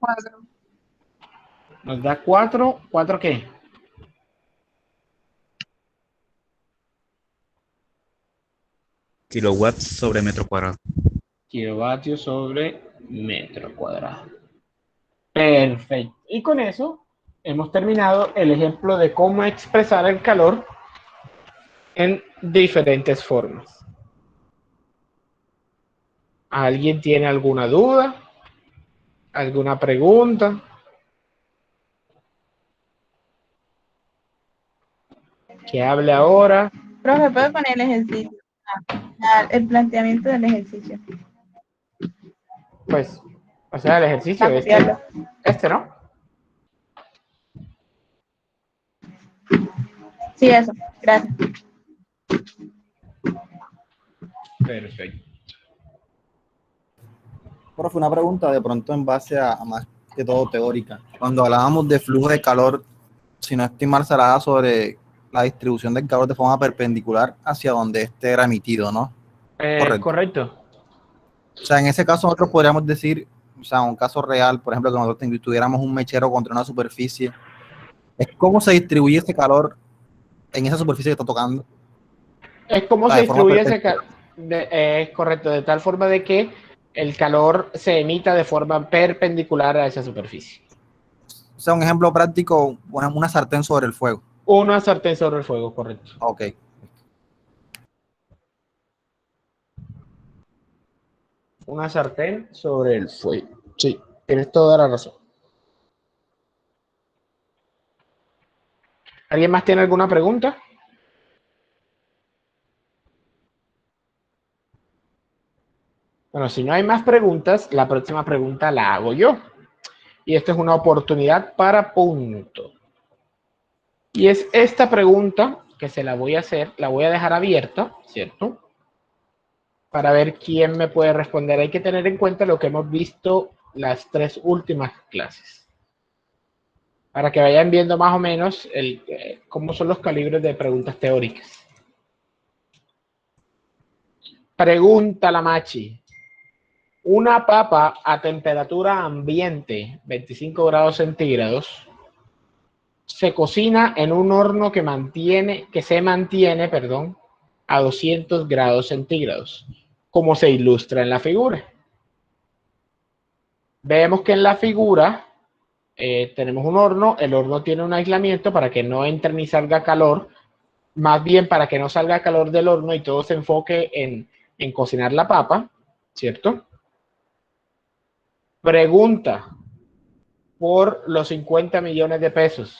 Nos da 4. ¿4 qué? Kilowatts sobre metro cuadrado. kilovatios sobre metro cuadrado. Perfecto. Y con eso hemos terminado el ejemplo de cómo expresar el calor en diferentes formas. ¿Alguien tiene alguna duda? ¿Alguna pregunta? ¿Que hable ahora? Profe, ¿puede poner el ejercicio? El planteamiento del ejercicio. Pues, o sea, el ejercicio este, ¿no? Sí, eso. Gracias. Perfecto. Profe, una pregunta de pronto en base a más que todo teórica. Cuando hablábamos de flujo de calor, si no estoy mal, se hablaba sobre la distribución del calor de forma perpendicular hacia donde este era emitido, ¿no? Correcto. O sea, en ese caso nosotros podríamos decir, o sea, un caso real, por ejemplo, que nosotros tuviéramos un mechero contra una superficie, es cómo se distribuye ese calor en esa superficie que está tocando. Es como se distribuye ese calor. Es correcto, de tal forma de que el calor se emita de forma perpendicular a esa superficie. O sea, un ejemplo práctico, una sartén sobre el fuego. Una sartén sobre el fuego, correcto. Ok. Una sartén sobre el fuego. Sí, tienes toda la razón. ¿Alguien más tiene alguna pregunta? Bueno, si no hay más preguntas, la próxima pregunta la hago yo. Y esta es una oportunidad para punto. Y es esta pregunta que se la voy a hacer, la voy a dejar abierta, ¿cierto? Para ver quién me puede responder. Hay que tener en cuenta lo que hemos visto las 3 últimas clases. Para que vayan viendo más o menos cómo son los calibres de preguntas teóricas. Pregunta la Machi. Una papa a temperatura ambiente, 25 grados centígrados, se cocina en un horno que se mantiene a 200 grados centígrados, como se ilustra en la figura. Vemos que en la figura tenemos un horno, el horno tiene un aislamiento para que no entre ni salga calor, más bien para que no salga calor del horno y todo se enfoque en cocinar la papa, ¿cierto? Pregunta por los 50 millones de pesos.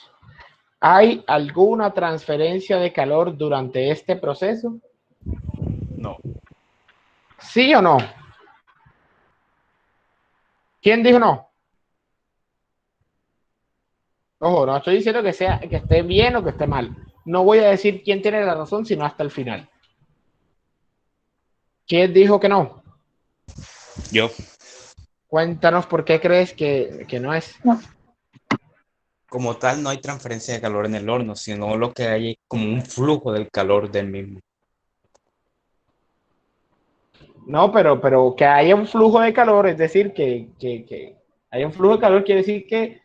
¿Hay alguna transferencia de calor durante este proceso? No. ¿Sí o no? ¿Quién dijo no? Ojo, no estoy diciendo que esté bien o que esté mal. No voy a decir quién tiene la razón, sino hasta el final. ¿Quién dijo que no? Yo. Cuéntanos por qué crees que no es. Como tal, no hay transferencia de calor en el horno, sino lo que hay es como un flujo del calor del mismo. No, pero que haya un flujo de calor, es decir, que haya un flujo de calor quiere decir que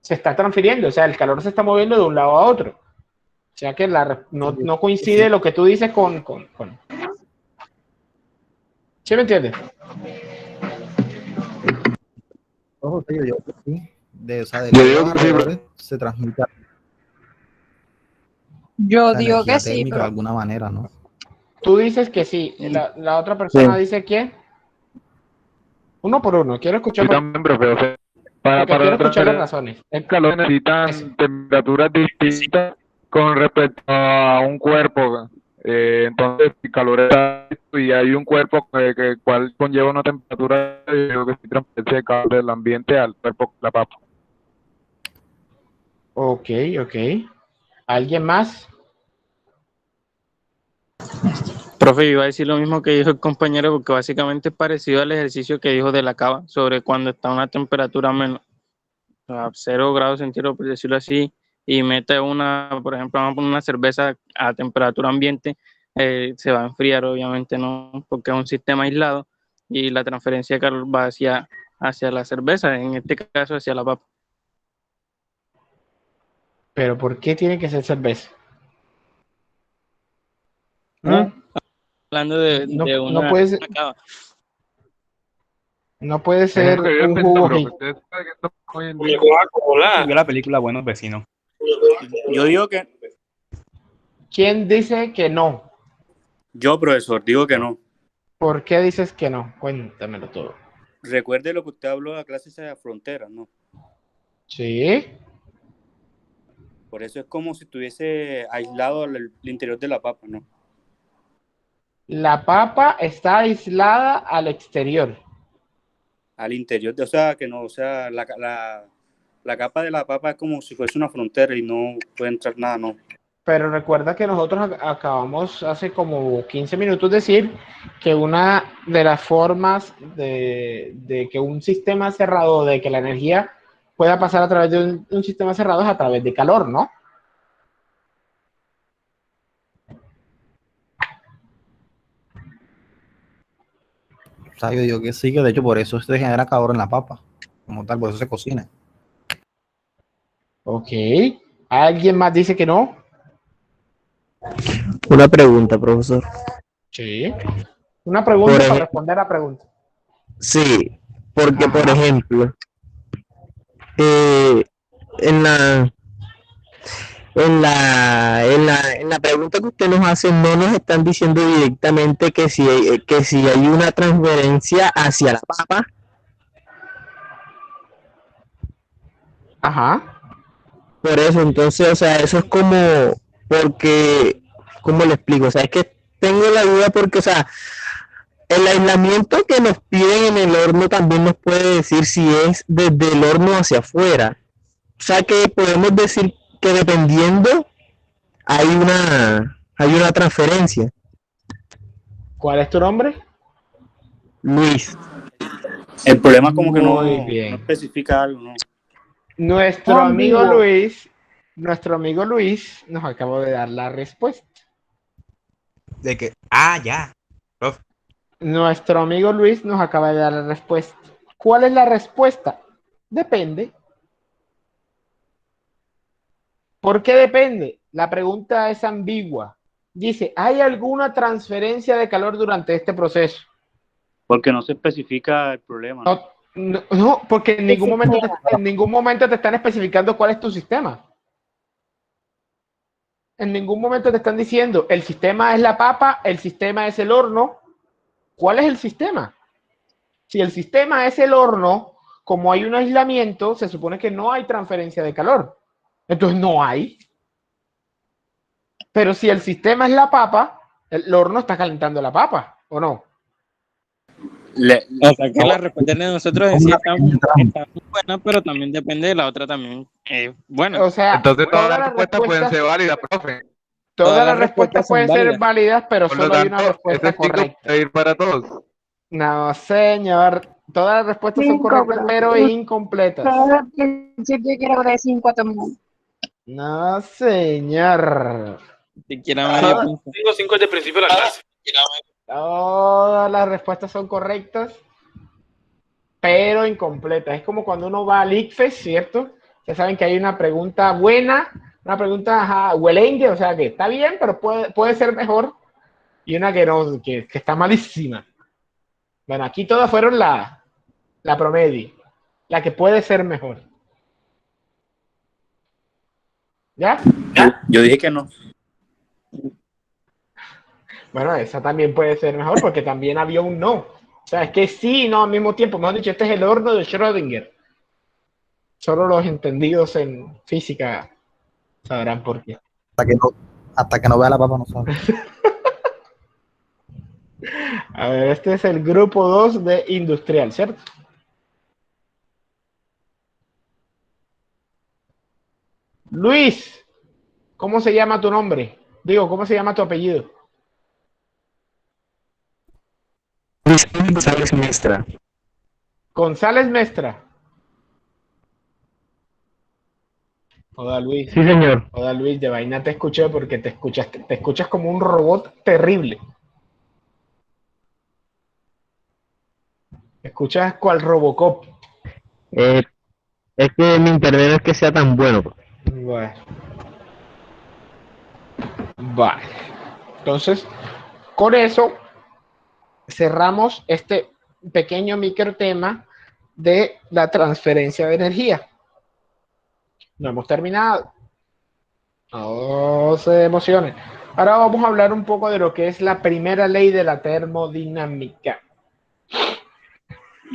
se está transfiriendo, o sea, el calor se está moviendo de un lado a otro. O sea que no coincide lo que tú dices con... ¿Sí me entiendes? Ojo, yo digo que sí. De se transmite. Yo digo que sí, De alguna manera, ¿no? Tú dices que sí. La otra persona dice que... Uno por uno. Quiero escuchar... Yo también, profe. O sea, para quiero escuchar las razones. El calor necesitan temperaturas distintas con respecto a un cuerpo. Entonces, el calor está y hay un cuerpo cual conlleva una temperatura que se transfiere el calor del ambiente al cuerpo de la papa. Ok. ¿Alguien más? Profe, yo iba a decir lo mismo que dijo el compañero, porque básicamente es parecido al ejercicio que dijo de la cava, sobre cuando está a una temperatura menos, a 0 grados centígrados, por decirlo así, y mete por ejemplo, vamos a poner una cerveza a temperatura ambiente, se va a enfriar, obviamente, no, porque es un sistema aislado, y la transferencia de calor va hacia la cerveza, en este caso hacia la papa. ¿Pero por qué tiene que ser cerveza? Hablando de una cava. No puede Es ser lo que yo un pensé, jugo profe. Hit. Ustedes saben que esto hoy en Como día. Coca-Cola. Vio la película Buenos Vecinos. Yo digo que, ¿Quién dice que no? yo, profesor, digo que no. ¿Por qué dices que no? Cuéntamelo todo. Recuerde lo que usted habló de la clase esa de fronteras, ¿no? Sí. Por eso es como si estuviese aislado el interior de la papa, ¿no? La papa está aislada al exterior. Al interior, o sea, que no, o sea, la capa de la papa es como si fuese una frontera y no puede entrar nada, ¿no? Pero recuerda que nosotros acabamos hace como 15 minutos decir que una de las formas de que un sistema cerrado, de que la energía pueda pasar a través de un sistema cerrado es a través de calor, ¿no? O sea, yo digo que sí, que de hecho por eso se genera calor en la papa, como tal, por eso se cocina. Ok. ¿Alguien más dice que no? Una pregunta, profesor. Sí. Una pregunta Por para ejemplo, responder a la pregunta. sí, porque por Ajá. ejemplo, en la, en la pregunta que usted nos hace, no nos están diciendo directamente que si hay una transferencia hacia la papa. Ajá. Por eso, entonces, o sea, eso es como, porque, ¿cómo le explico? O sea, es que tengo la duda porque, o sea, el aislamiento que nos piden en el horno también nos puede decir si es desde el horno hacia afuera. O sea, que podemos decir que dependiendo hay una transferencia. ¿Cuál es tu nombre? Luis. El problema es como que Muy no bien. especifica algo, ¿no? Nuestro amigo Ambiguo. Luis nos acaba de dar la respuesta. De que, ah, ya. Profe. Nuestro amigo Luis nos acaba de dar la respuesta. ¿Cuál es la respuesta? Depende. ¿Por qué depende? La pregunta es ambigua. Dice, ¿hay alguna transferencia de calor durante este proceso? Porque no se especifica el problema, ¿no? No, porque en ningún momento te están especificando cuál es tu sistema. En ningún momento te están diciendo, el sistema es la papa, el sistema es el horno. ¿Cuál es el sistema? Si el sistema es el horno, como hay un aislamiento, se supone que no hay transferencia de calor. Entonces no hay. Pero si el sistema es la papa, el horno está calentando la papa, ¿o no? O sea que la respuesta de nosotros en sí está muy buena, pero también depende de la otra también. Bueno, O sea, Entonces todas las todas las respuestas pueden ser respuestas, válidas, profe. todas las respuestas respuestas son pueden ser válidas. válidas, pero Por lo solo hay una tanto, respuesta ese ciclo correcta. puede ir para todos. No, señor. Todas las respuestas son Cinco, correctas, pero profe. incompletas. Cada principio quiero de 5 a todo el mundo. No, señor. siquiera medio punto. 5 es de principio de la clase. Todas las respuestas son correctas, pero incompletas. Es como cuando uno va al ICFES, ¿cierto? Ya saben que hay una pregunta buena, una pregunta huelengue, o sea, que está bien, pero puede ser mejor, y una que no, que está malísima. Bueno, aquí todas fueron la promedio, la que puede ser mejor. ¿Ya? Yo dije que no. Bueno, esa también puede ser mejor porque también había un no. O sea, es que sí y no al mismo tiempo. Mejor dicho, este es el horno de Schrödinger. Solo los entendidos en física sabrán por qué. Hasta que no vea la papa no sabe. A ver, este es el grupo 2 de industrial, ¿cierto? Luis, ¿cómo se llama tu nombre? Digo, ¿cómo se llama tu apellido? Luis González Mestra. González Mestra. Hola Luis. Sí, señor. Hola Luis, de vaina te escuché porque te escuchas como un robot terrible. Te escuchas cual Robocop. Es que mi internet no es que sea tan bueno. Bueno. Vale. Entonces, con eso cerramos este pequeño microtema de la transferencia de energía. No hemos terminado. No se emocionen. Ahora vamos a hablar un poco de lo que es la primera ley de la termodinámica.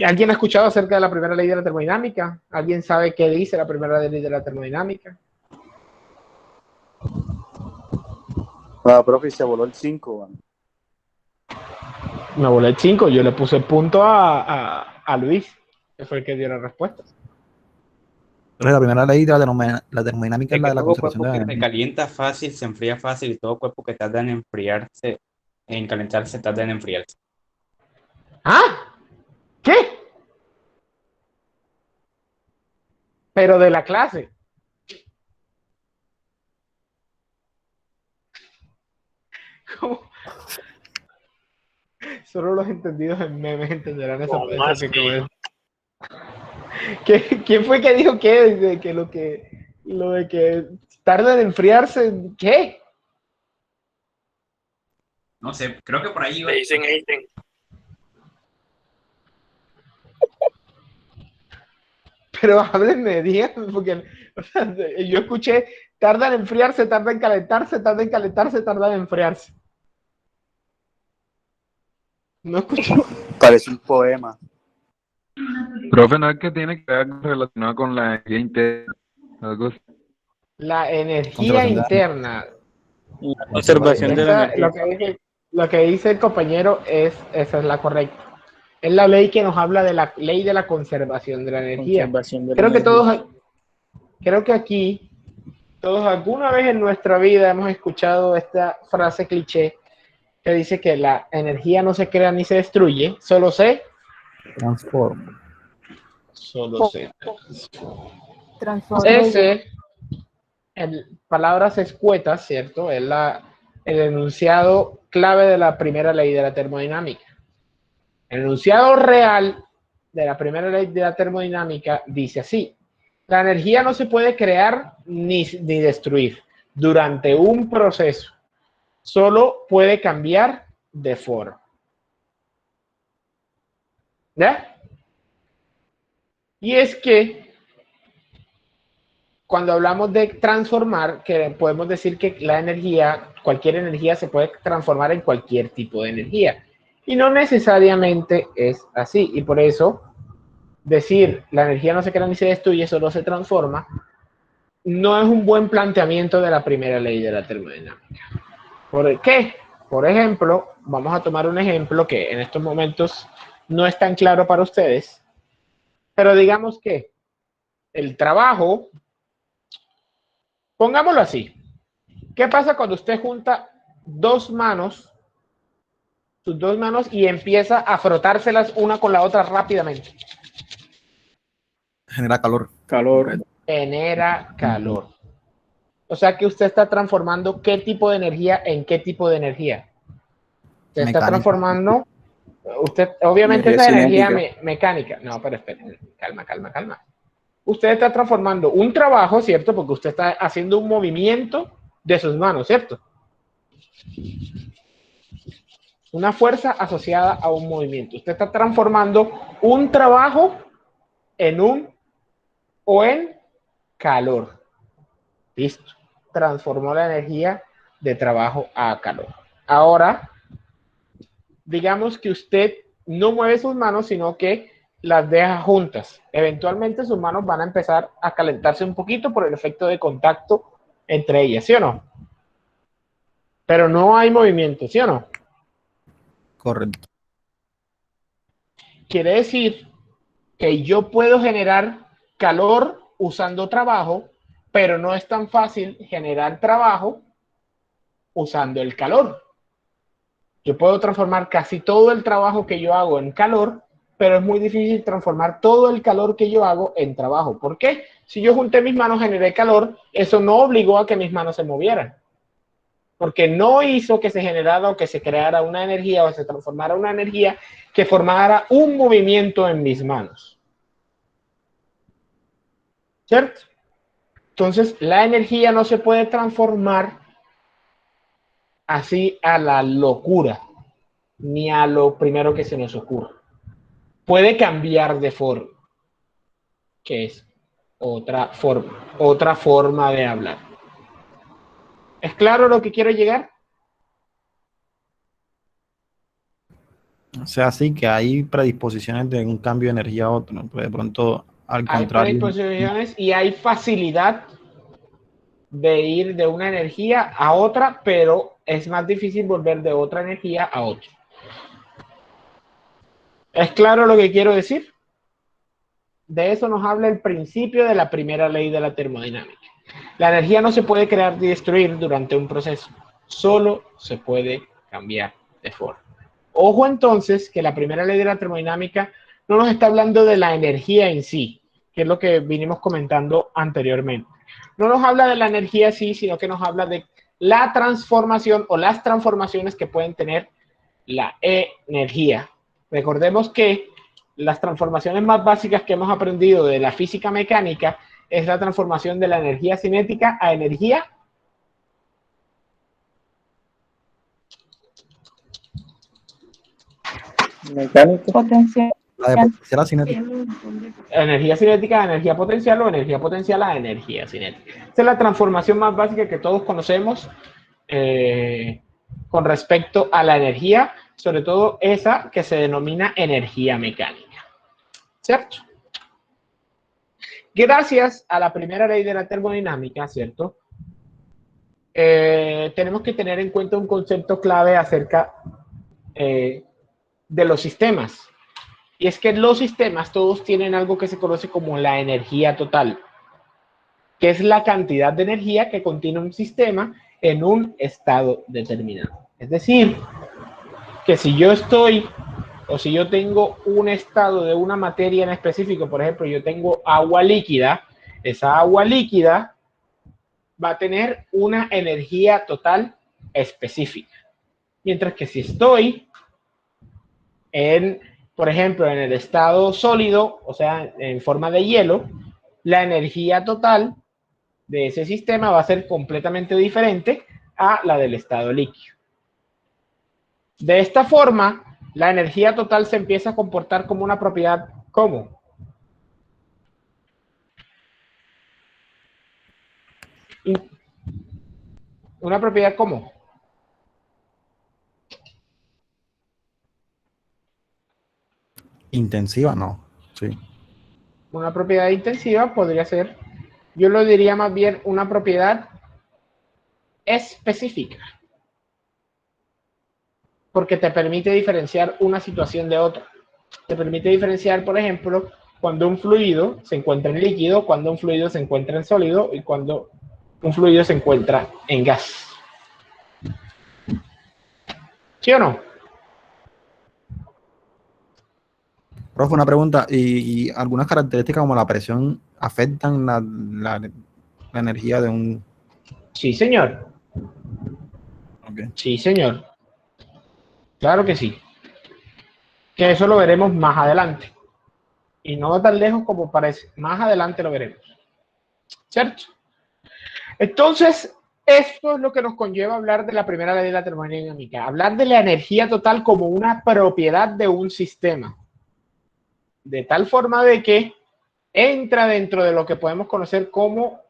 ¿Alguien ha escuchado acerca de la primera ley de la termodinámica? ¿Alguien sabe qué dice la primera ley de la termodinámica? Profe, se voló el 5. Me volé el 5, yo le puse punto a Luis, que fue el que dio la respuesta. La primera ley de la termodinámica es la de la todo conservación cuerpo de la que se energía. calienta fácil se enfría fácil y todo cuerpo que tarda en enfriarse, en calentarse, tarda en enfriarse. ¿Ah? ¿Qué? Pero de la clase. ¿Cómo? Solo los entendidos en memes entenderán esa cosa que ¿Quién fue que dijo qué? Lo de que tarda en enfriarse, ¿qué? No sé, creo que por ahí iba. Le dicen Einstein. Pero háblenme, díganme, porque o sea, yo escuché tarda en enfriarse, tarda en calentarse, tarda en calentarse, tarda en enfriarse. No escuché. Parece un poema. Profe, no es que tiene que ver algo relacionado con la energía interna. Algo así. La energía Conservación de la interna. La conservación de la Esa, energía. lo que dice el compañero esa es la correcta. Es la ley que nos habla de la ley de la conservación de la energía. Conservación de la Creo que energía. creo que aquí todos alguna vez en nuestra vida hemos escuchado esta frase cliché que dice que la energía no se crea ni se destruye, solo se Transforma. Transforma. Ese, en palabras escuetas, ¿cierto? Es el enunciado clave de la primera ley de la termodinámica. El enunciado real de la primera ley de la termodinámica dice así: la energía no se puede crear ni destruir durante un proceso, solo puede cambiar de forma. ¿Ya? Y es que cuando hablamos de transformar, que podemos decir que la energía, cualquier energía se puede transformar en cualquier tipo de energía. Y no necesariamente es así. Y por eso decir la energía no se crea ni se destruye, solo se transforma, no es un buen planteamiento de la primera ley de la termodinámica. ¿Por qué? Por ejemplo, vamos a tomar un ejemplo que en estos momentos no es tan claro para ustedes, pero digamos que el trabajo, pongámoslo así, ¿qué pasa cuando usted junta sus dos manos y empieza a frotárselas una con la otra rápidamente? Genera calor. Genera calor. O sea que usted está transformando qué tipo de energía en qué tipo de energía. Se está transformando, usted, obviamente esa energía mecánica. No, pero espere, calma. Usted está transformando un trabajo, ¿cierto? Porque usted está haciendo un movimiento de sus manos, ¿cierto? Una fuerza asociada a un movimiento. Usted está transformando un trabajo en calor. Listo. Transformó la energía de trabajo a calor. Ahora, digamos que usted no mueve sus manos, sino que las deja juntas. Eventualmente sus manos van a empezar a calentarse un poquito por el efecto de contacto entre ellas, ¿sí o no? Pero no hay movimiento, ¿sí o no? Correcto. Quiere decir que yo puedo generar calor usando trabajo, pero no es tan fácil generar trabajo usando el calor. Yo puedo transformar casi todo el trabajo que yo hago en calor, pero es muy difícil transformar todo el calor que yo hago en trabajo. ¿Por qué? Si yo junté mis manos, generé calor, eso no obligó a que mis manos se movieran. Porque no hizo que se generara o que se creara una energía o se transformara una energía que formara un movimiento en mis manos. ¿Cierto? Entonces, la energía no se puede transformar así a la locura, ni a lo primero que se nos ocurra. puede cambiar de forma, que es otra forma de hablar. ¿Es claro lo que quiero llegar? O sea, sí que hay predisposiciones de un cambio de energía a otro, ¿no? Pues de pronto, al Hay contrario. predisposiciones y hay facilidad de ir de una energía a otra, pero es más difícil volver de otra energía a otra. ¿Es claro lo que quiero decir? De eso nos habla el principio de la primera ley de la termodinámica. La energía no se puede crear ni destruir durante un proceso, solo se puede cambiar de forma. Ojo entonces que la primera ley de la termodinámica no nos está hablando de la energía en sí, que es lo que vinimos comentando anteriormente. No nos habla de la energía en sí, sino que nos habla de la transformación o las transformaciones que pueden tener la energía. Recordemos que las transformaciones más básicas que hemos aprendido de la física mecánica es la transformación de la energía cinética a energía mecánica. Potencial. La de potencial a cinética. Energía cinética a energía potencial o energía potencial a energía cinética. Esa es la transformación más básica que todos conocemos con respecto a la energía, sobre todo esa que se denomina energía mecánica. ¿Cierto? Gracias a la primera ley de la termodinámica, ¿cierto? Tenemos que tener en cuenta un concepto clave acerca de los sistemas. Y es que los sistemas todos tienen algo que se conoce como la energía total, que es la cantidad de energía que contiene un sistema en un estado determinado. Es decir, que si yo estoy o si yo tengo un estado de una materia en específico, por ejemplo, yo tengo agua líquida, esa agua líquida va a tener una energía total específica. Mientras que si estoy por ejemplo, en el estado sólido, o sea, en forma de hielo, la energía total de ese sistema va a ser completamente diferente a la del estado líquido. De esta forma, la energía total se empieza a comportar como una propiedad, ¿cómo? ¿Una propiedad cómo? Intensiva, no. Sí. Una propiedad intensiva podría ser, yo lo diría más bien una propiedad específica, porque te permite diferenciar una situación de otra. Te permite diferenciar, por ejemplo, cuando un fluido se encuentra en líquido, cuando un fluido se encuentra en sólido y cuando un fluido se encuentra en gas. ¿Sí o no? Profe, una pregunta. ¿Y algunas características como la presión afectan la energía de un...? Sí, señor. Okay. Sí, señor. Claro que sí. Que eso lo veremos más adelante. Y no tan lejos como parece. Más adelante lo veremos. ¿Cierto? Entonces, esto es lo que nos conlleva hablar de la primera ley de la termodinámica. Hablar de la energía total como una propiedad de un sistema. De tal forma de que entra dentro de lo que podemos conocer como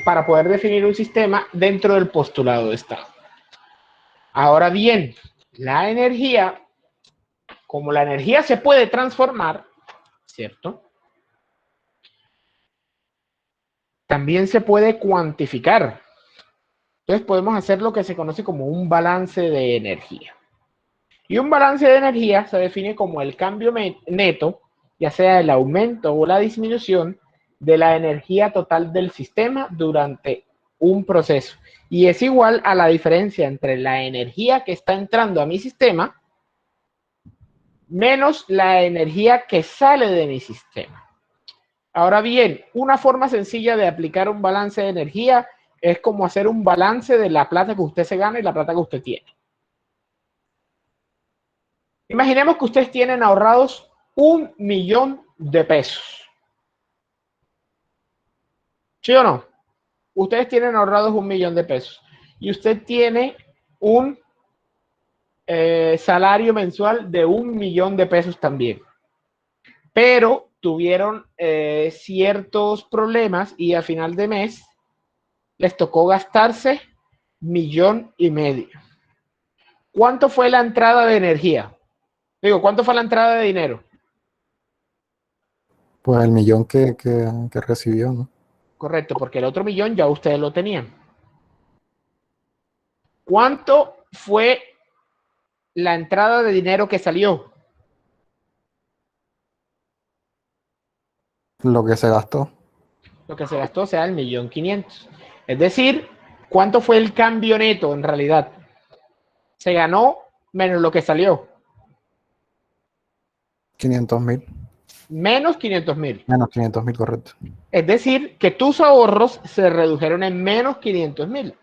para poder definir un sistema dentro del postulado de estado. Ahora bien, la energía, como la energía se puede transformar, ¿cierto? También se puede cuantificar. Entonces podemos hacer lo que se conoce como un balance de energía. Y un balance de energía se define como el cambio neto, ya sea el aumento o la disminución de la energía total del sistema durante un proceso. Y es igual a la diferencia entre la energía que está entrando a mi sistema menos la energía que sale de mi sistema. Ahora bien, una forma sencilla de aplicar un balance de energía es como hacer un balance de la plata que usted se gana y la plata que usted tiene. Imaginemos que ustedes tienen ahorrados 1.000.000 de pesos. ¿Sí o no? Ustedes tienen ahorrados 1.000.000 de pesos. Y usted tiene un salario mensual de 1 millón de pesos también. Pero tuvieron ciertos problemas y a final de mes les tocó gastarse 1,5 millones. ¿Cuánto fue la entrada de energía? Digo, ¿cuánto fue la entrada de dinero? Pues el millón que recibió, ¿no? Correcto, porque el otro 1 millón ya ustedes lo tenían. ¿Cuánto fue la entrada de dinero que salió? Lo que se gastó. Lo que se gastó sea el 1,500,000. Es decir, ¿cuánto fue el cambio neto en realidad? Se ganó menos lo que salió. 500.000. Menos 500,000. Menos 500.000, correcto. Es decir, que tus ahorros se redujeron en menos 500,000. O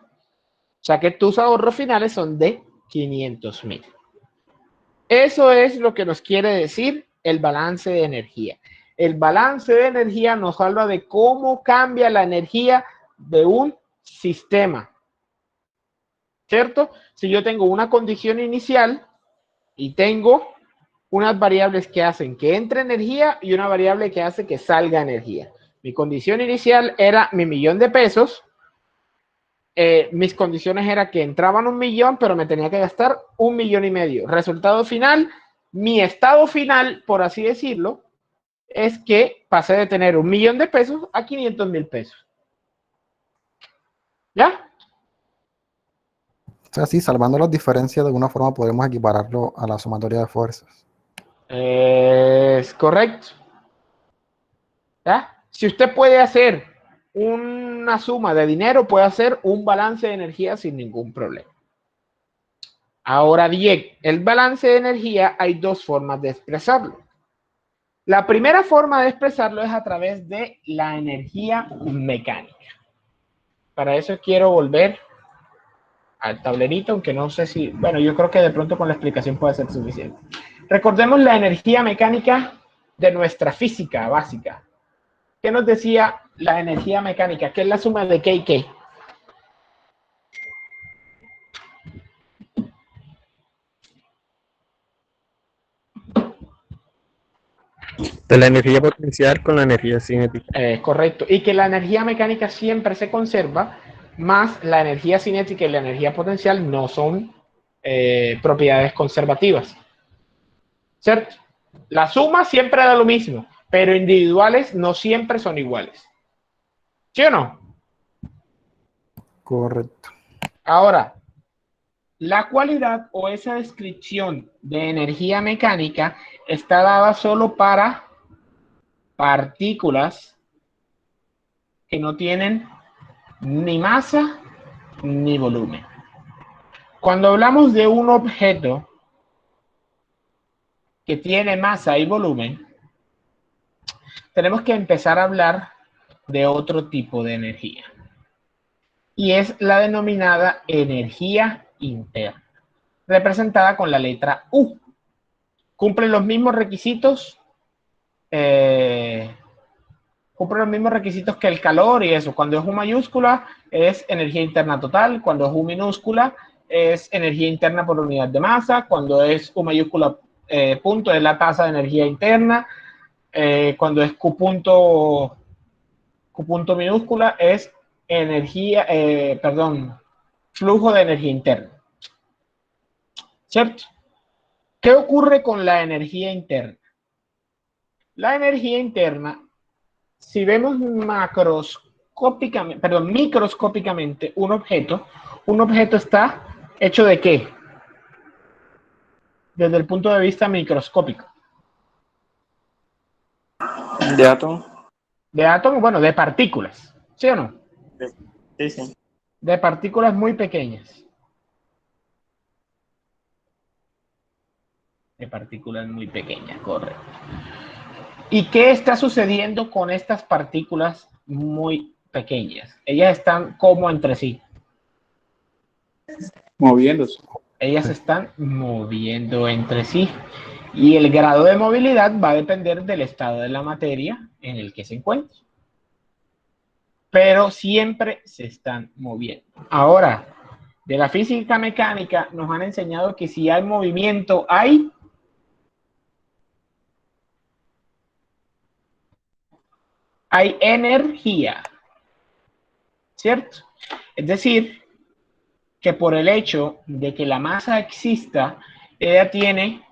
sea que tus ahorros finales son de 500,000. Eso es lo que nos quiere decir el balance de energía. El balance de energía nos habla de cómo cambia la energía de un sistema. ¿Cierto? Si yo tengo una condición inicial y tengo unas variables que hacen que entre energía y una variable que hace que salga energía. Mi condición inicial era mi 1 millón de pesos. Mis condiciones eran que entraban 1 millón, pero me tenía que gastar 1,5 millones. Resultado final, mi estado final, por así decirlo, es que pasé de tener 1 millón de pesos a 500,000 pesos. ¿Ya? O sea, sí, salvando las diferencias, de alguna forma podemos equipararlo a la sumatoria de fuerzas. Es correcto. ¿Ya? Si usted puede hacer una suma de dinero, puede hacer un balance de energía sin ningún problema. Ahora bien, el balance de energía hay dos formas de expresarlo. La primera forma de expresarlo es a través de la energía mecánica. Para eso quiero volver al tablerito, aunque no sé si, bueno, yo creo que de pronto con la explicación puede ser suficiente. Recordemos la energía mecánica de nuestra física básica. ¿Qué nos decía la energía mecánica? ¿Qué es la suma de qué y qué? De la energía potencial con la energía cinética. Correcto. Y que la energía mecánica siempre se conserva, más la energía cinética y la energía potencial no son propiedades conservativas. ¿Cierto? La suma siempre da lo mismo, pero individuales no siempre son iguales. ¿Sí o no? Correcto. Ahora, la cualidad o esa descripción de energía mecánica está dada solo para partículas que no tienen ni masa ni volumen. Cuando hablamos de un objeto que tiene masa y volumen, tenemos que empezar a hablar de otro tipo de energía. Y es la denominada energía interna, representada con la letra U. Cumple los mismos requisitos. Cumple los mismos requisitos que el calor y eso. Cuando es U mayúscula es energía interna total. Cuando es U minúscula es energía interna por unidad de masa. Cuando es U mayúscula punto es la tasa de energía interna. Cuando es Q punto minúscula es energía, flujo de energía interna. ¿Cierto? ¿Qué ocurre con la energía interna? La energía interna, si vemos microscópicamente un objeto está hecho ¿de qué? Desde el punto de vista microscópico. De átomos. De átomos, bueno, de partículas. ¿Sí o no? Sí, sí. De partículas muy pequeñas. De partículas muy pequeñas, correcto. ¿Y qué está sucediendo con estas partículas muy pequeñas? Ellas están como entre sí. Moviéndose. Ellas están moviendo entre sí. Y el grado de movilidad va a depender del estado de la materia en el que se encuentre. Pero siempre se están moviendo. Ahora, de la física mecánica nos han enseñado que si hay movimiento, hay energía, ¿cierto? Es decir, que por el hecho de que la masa exista, ella tiene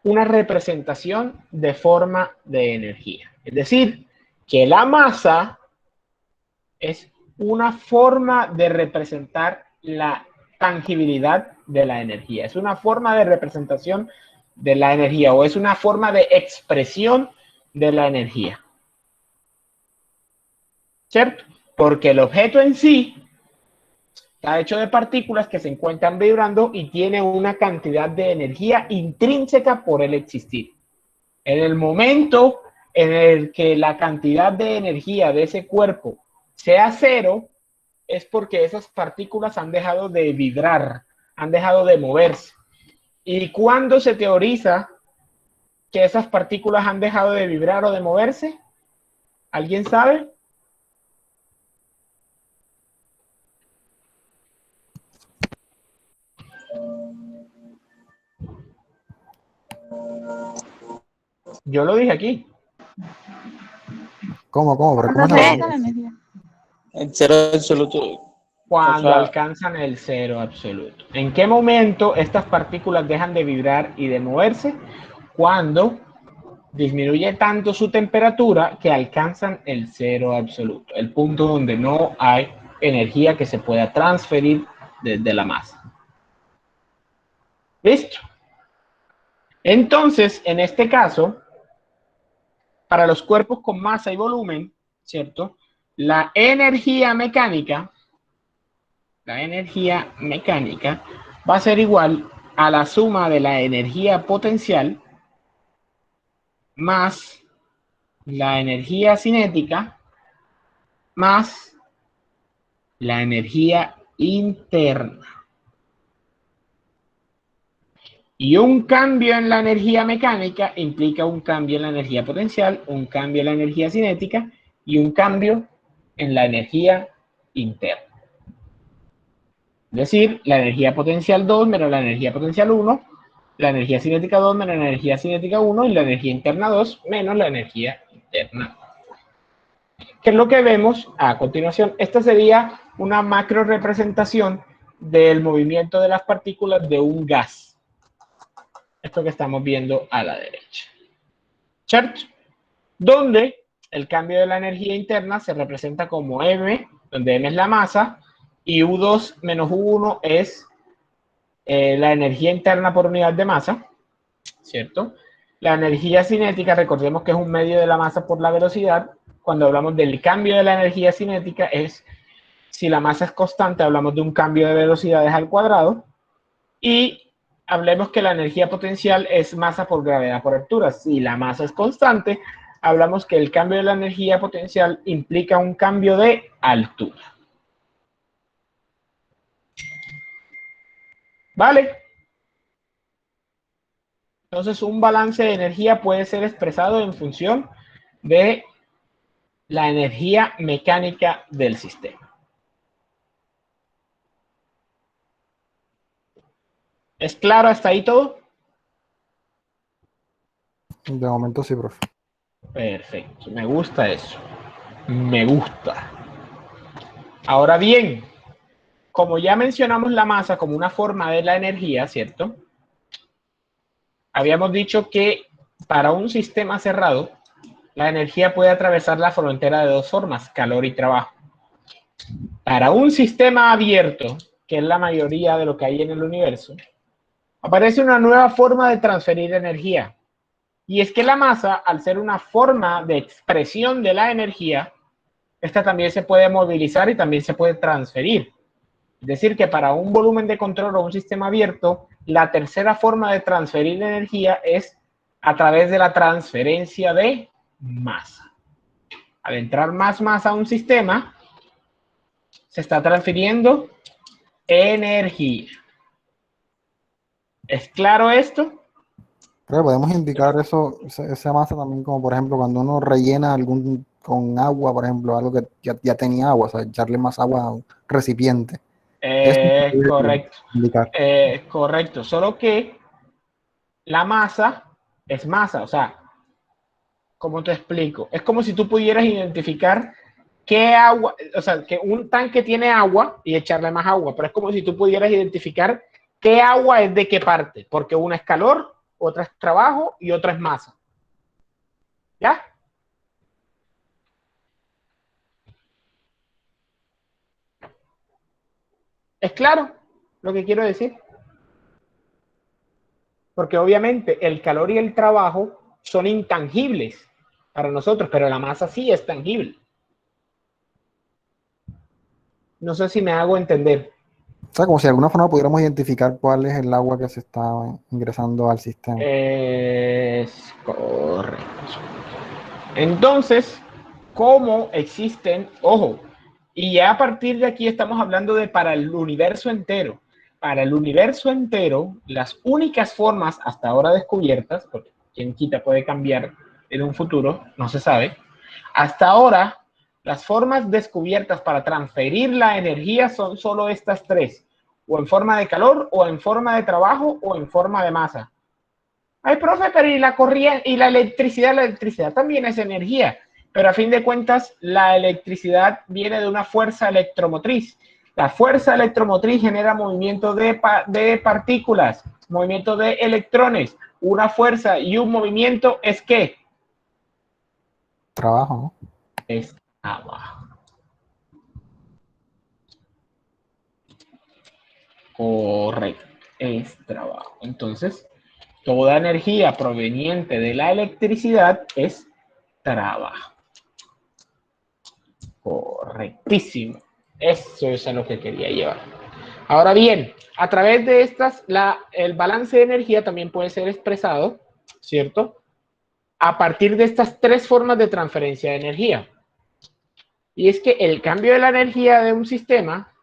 una representación de forma de energía. Es decir, que la masa es una forma de representar la tangibilidad de la energía. Es una forma de representación de la energía o es una forma de expresión de la energía. ¿Cierto? Porque el objeto en sí está hecho de partículas que se encuentran vibrando y tiene una cantidad de energía intrínseca por el existir. En el momento en el que la cantidad de energía de ese cuerpo sea cero, es porque esas partículas han dejado de vibrar, han dejado de moverse. ¿Y cuándo se teoriza que esas partículas han dejado de vibrar o de moverse? ¿Alguien sabe? Yo lo dije aquí. ¿Cómo? ¿Pero cómo Cuando se se ve? usa la energía. El cero absoluto. Cuando O sea, alcanzan el cero absoluto. ¿En qué momento estas partículas dejan de vibrar y de moverse? Cuando disminuye tanto su temperatura que alcanzan el cero absoluto, el punto donde no hay energía que se pueda transferir desde la masa. ¿Listo? Entonces, en este caso, para los cuerpos con masa y volumen, ¿cierto? La energía mecánica va a ser igual a la suma de la energía potencial más la energía cinética más la energía interna. Y un cambio en la energía mecánica implica un cambio en la energía potencial, un cambio en la energía cinética y un cambio en la energía interna. Es decir, la energía potencial 2 menos la energía potencial 1, la energía cinética 2 menos la energía cinética 1 y la energía interna 2 menos la energía interna. ¿Qué es lo que vemos a continuación? Esta sería una macro representación del movimiento de las partículas de un gas. Esto que estamos viendo a la derecha. ¿Cierto? Donde el cambio de la energía interna se representa como M, donde M es la masa, y U2 menos U1 es la energía interna por unidad de masa, ¿cierto? La energía cinética, recordemos que es un medio de la masa por la velocidad. Cuando hablamos del cambio de la energía cinética es, si la masa es constante, hablamos de un cambio de velocidades al cuadrado. Y hablemos que la energía potencial es masa por gravedad por altura. Si la masa es constante, hablamos que el cambio de la energía potencial implica un cambio de altura. ¿Vale? Entonces, un balance de energía puede ser expresado en función de la energía mecánica del sistema. ¿Es claro hasta ahí todo? De momento sí, profe. Perfecto, me gusta eso. Me gusta. Ahora bien, como ya mencionamos la masa como una forma de la energía, ¿cierto? Habíamos dicho que para un sistema cerrado, la energía puede atravesar la frontera de dos formas, calor y trabajo. Para un sistema abierto, que es la mayoría de lo que hay en el universo, aparece una nueva forma de transferir energía. Y es que la masa, al ser una forma de expresión de la energía, esta también se puede movilizar y también se puede transferir. Es decir, que para un volumen de control o un sistema abierto, la tercera forma de transferir energía es a través de la transferencia de masa. Al entrar más masa a un sistema, se está transfiriendo energía. ¿Es claro esto? Pero podemos indicar eso, esa masa también, como por ejemplo cuando uno rellena con agua, por ejemplo, algo que ya tenía agua, o sea, echarle más agua a un recipiente. Correcto. Indicar. Correcto, solo que la masa es masa, o sea, ¿cómo te explico? Es como si tú pudieras identificar qué agua, o sea, que un tanque tiene agua y echarle más agua, pero es como si tú pudieras identificar qué agua es de qué parte, porque una es calor, otra es trabajo y otra es masa. ¿Ya? ¿Es claro lo que quiero decir? Porque obviamente el calor y el trabajo son intangibles para nosotros, pero la masa sí es tangible. No sé si me hago entender. O sea, como si de alguna forma pudiéramos identificar cuál es el agua que se está ingresando al sistema. Es correcto. Entonces, ¿cómo existen? Ojo, y ya a partir de aquí estamos hablando de para el universo entero. Para el universo entero, las únicas formas hasta ahora descubiertas, porque quien quita puede cambiar en un futuro, no se sabe. Hasta ahora, las formas descubiertas para transferir la energía son solo estas tres, o en forma de calor, o en forma de trabajo, o en forma de masa. Ay, profe, pero y la corriente y la electricidad también es energía, pero a fin de cuentas la electricidad viene de una fuerza electromotriz. La fuerza electromotriz genera movimiento de partículas, movimiento de electrones. Una fuerza y un movimiento es ¿qué? Trabajo, ¿no? Es trabajo. Correcto, es trabajo. Entonces, toda energía proveniente de la electricidad es trabajo. Correctísimo. Eso es a lo que quería llevar. Ahora bien, a través de estas, el balance de energía también puede ser expresado, ¿cierto? A partir de estas tres formas de transferencia de energía. Y es que el cambio de la energía de un sistema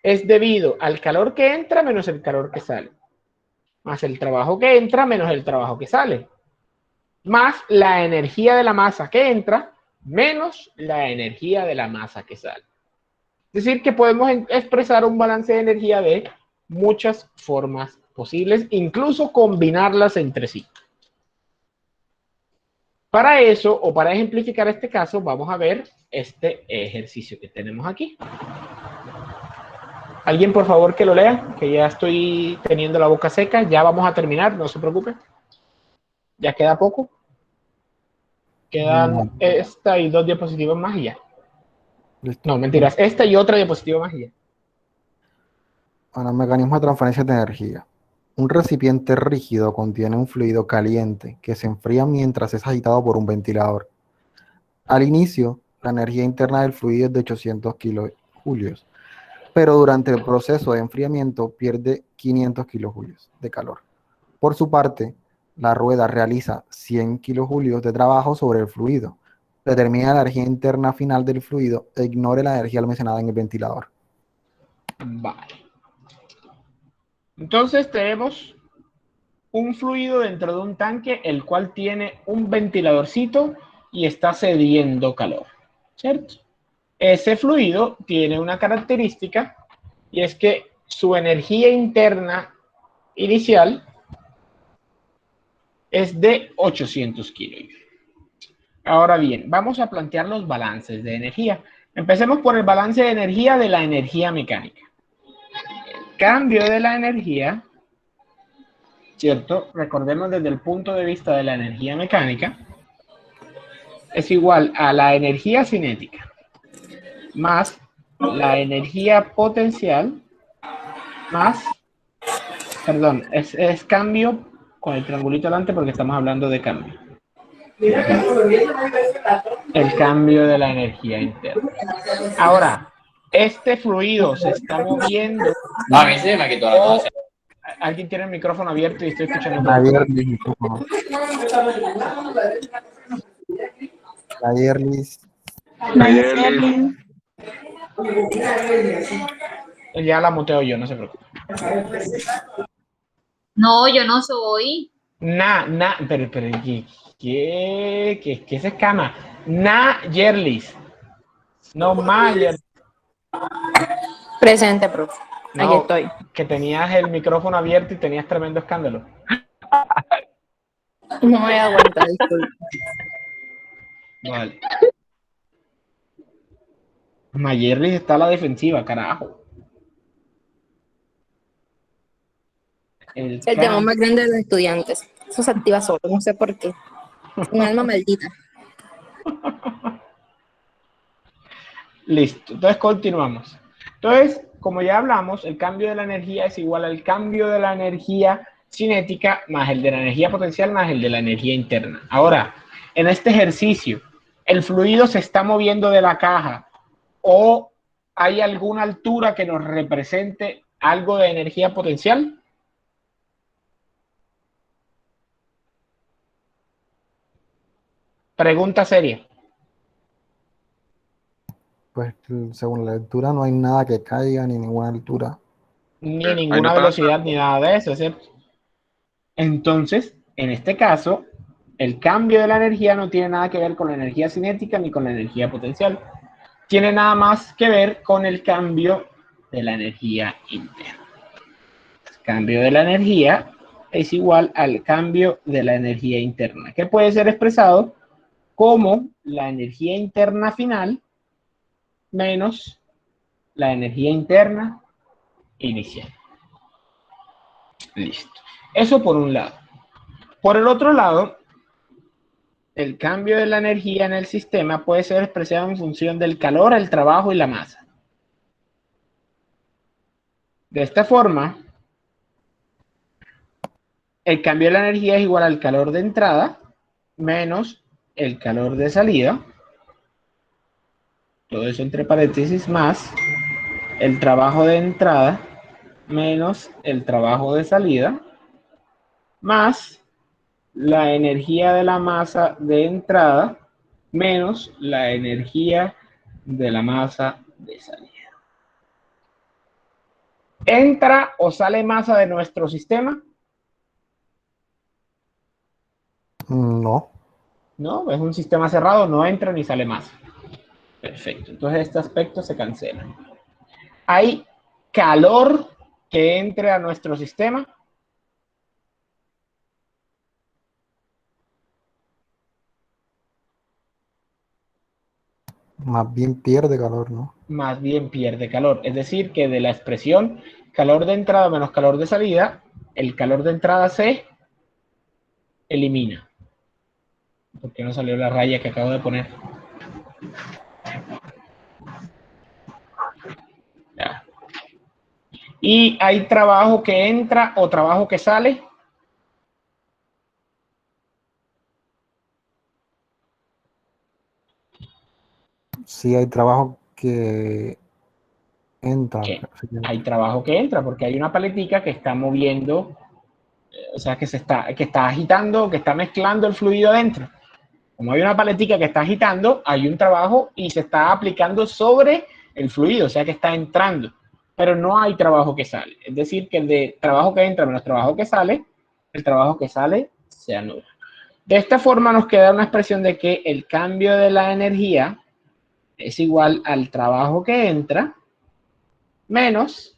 es debido al calor que entra menos el calor que sale, más el trabajo que entra menos el trabajo que sale, más la energía de la masa que entra menos la energía de la masa que sale. Es decir, que podemos expresar un balance de energía de muchas formas posibles, incluso combinarlas entre sí. Para eso, o para ejemplificar este caso, vamos a ver este ejercicio que tenemos aquí. ¿Alguien, por favor, que lo lea? Que ya estoy teniendo la boca seca. Ya vamos a terminar, no se preocupe. Ya queda poco. Quedan esta y 2 diapositivas más y ya. Listo. No, mentiras. Esta y otra diapositiva más y ya. Bueno, mecanismo de transferencia de energía. Un recipiente rígido contiene un fluido caliente que se enfría mientras es agitado por un ventilador. Al inicio, la energía interna del fluido es de 800 kilojulios, pero durante el proceso de enfriamiento pierde 500 kilojulios de calor. Por su parte, la rueda realiza 100 kilojulios de trabajo sobre el fluido. Determina la energía interna final del fluido e ignore la energía almacenada en el ventilador. Vale. Entonces tenemos un fluido dentro de un tanque, el cual tiene un ventiladorcito y está cediendo calor, ¿cierto? Ese fluido tiene una característica y es que su energía interna inicial es de 800 kilos. Ahora bien, vamos a plantear los balances de energía. Empecemos por el balance de energía de la energía mecánica. El cambio de la energía, ¿cierto? Recordemos desde el punto de vista de la energía mecánica, es igual a la energía cinética más la energía potencial más, perdón, es cambio con el triangulito delante porque estamos hablando de cambio. El cambio de la energía interna. Ahora, este fluido se está moviendo. No, a mí se me quitó la cosa. Alguien tiene el micrófono abierto y estoy escuchando. La Yerlis. Ya la muteo yo, no se preocupe. No, yo no soy. Pero ¿qué se escama? Yerlis. No más Yerlis. Presente, profe. Aquí No, estoy. que tenías el micrófono abierto y tenías tremendo escándalo. No me da cuenta, disculpe. Vale. Mayerly está a la defensiva, carajo. El tema más grande de los estudiantes. Eso se activa solo, no sé por qué. Un alma maldita. Listo, entonces continuamos. Entonces, como ya hablamos, el cambio de la energía es igual al cambio de la energía cinética más el de la energía potencial más el de la energía interna. Ahora, en este ejercicio, ¿el fluido se está moviendo de la caja o hay alguna altura que nos represente algo de energía potencial? Pregunta seria. Pues según la altura no hay nada que caiga ni ninguna altura. Ni ninguna velocidad ni nada de eso, ¿cierto? Entonces, en este caso, el cambio de la energía no tiene nada que ver con la energía cinética ni con la energía potencial. Tiene nada más que ver con el cambio de la energía interna. El cambio de la energía es igual al cambio de la energía interna, que puede ser expresado como la energía interna final menos la energía interna inicial. Listo. Eso por un lado. Por el otro lado, el cambio de la energía en el sistema puede ser expresado en función del calor, el trabajo y la masa. De esta forma, el cambio de la energía es igual al calor de entrada menos el calor de salida. Todo eso entre paréntesis más el trabajo de entrada menos el trabajo de salida más la energía de la masa de entrada menos la energía de la masa de salida. ¿Entra o sale masa de nuestro sistema? No. No, es un sistema cerrado, no entra ni sale masa. Perfecto, entonces este aspecto se cancela. ¿Hay calor que entre a nuestro sistema? Más bien pierde calor, ¿no? Más bien pierde calor. Es decir, que de la expresión calor de entrada menos calor de salida, el calor de entrada se elimina. ¿Por qué no salió la raya que acabo de poner? Ya. ¿Y hay trabajo que entra o trabajo que sale? Sí hay trabajo que entra. Hay trabajo que entra porque hay una paletica que está moviendo, o sea, que está agitando, que está mezclando el fluido adentro. Como hay una paletica que está agitando, hay un trabajo y se está aplicando sobre el fluido, o sea que está entrando. Pero no hay trabajo que sale. Es decir, que el de trabajo que entra menos trabajo que sale, el trabajo que sale se anula. De esta forma nos queda una expresión de que el cambio de la energía es igual al trabajo que entra menos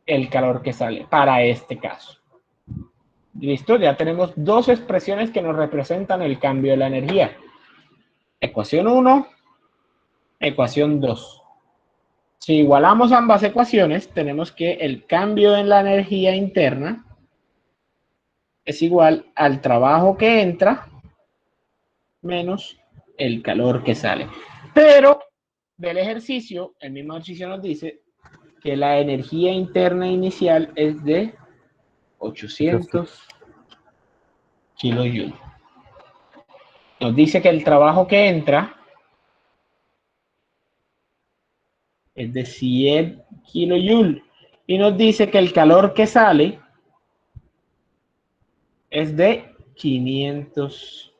el calor que sale, para este caso. ¿Listo? Ya tenemos dos expresiones que nos representan el cambio de la energía. Ecuación 1, ecuación 2. Si igualamos ambas ecuaciones, tenemos que el cambio en la energía interna es igual al trabajo que entra menos el calor que sale. Pero del ejercicio, el mismo ejercicio nos dice que la energía interna inicial es de 800 kilojoules. Nos dice que el trabajo que entra es de 100 kilojoules y nos dice que el calor que sale es de 500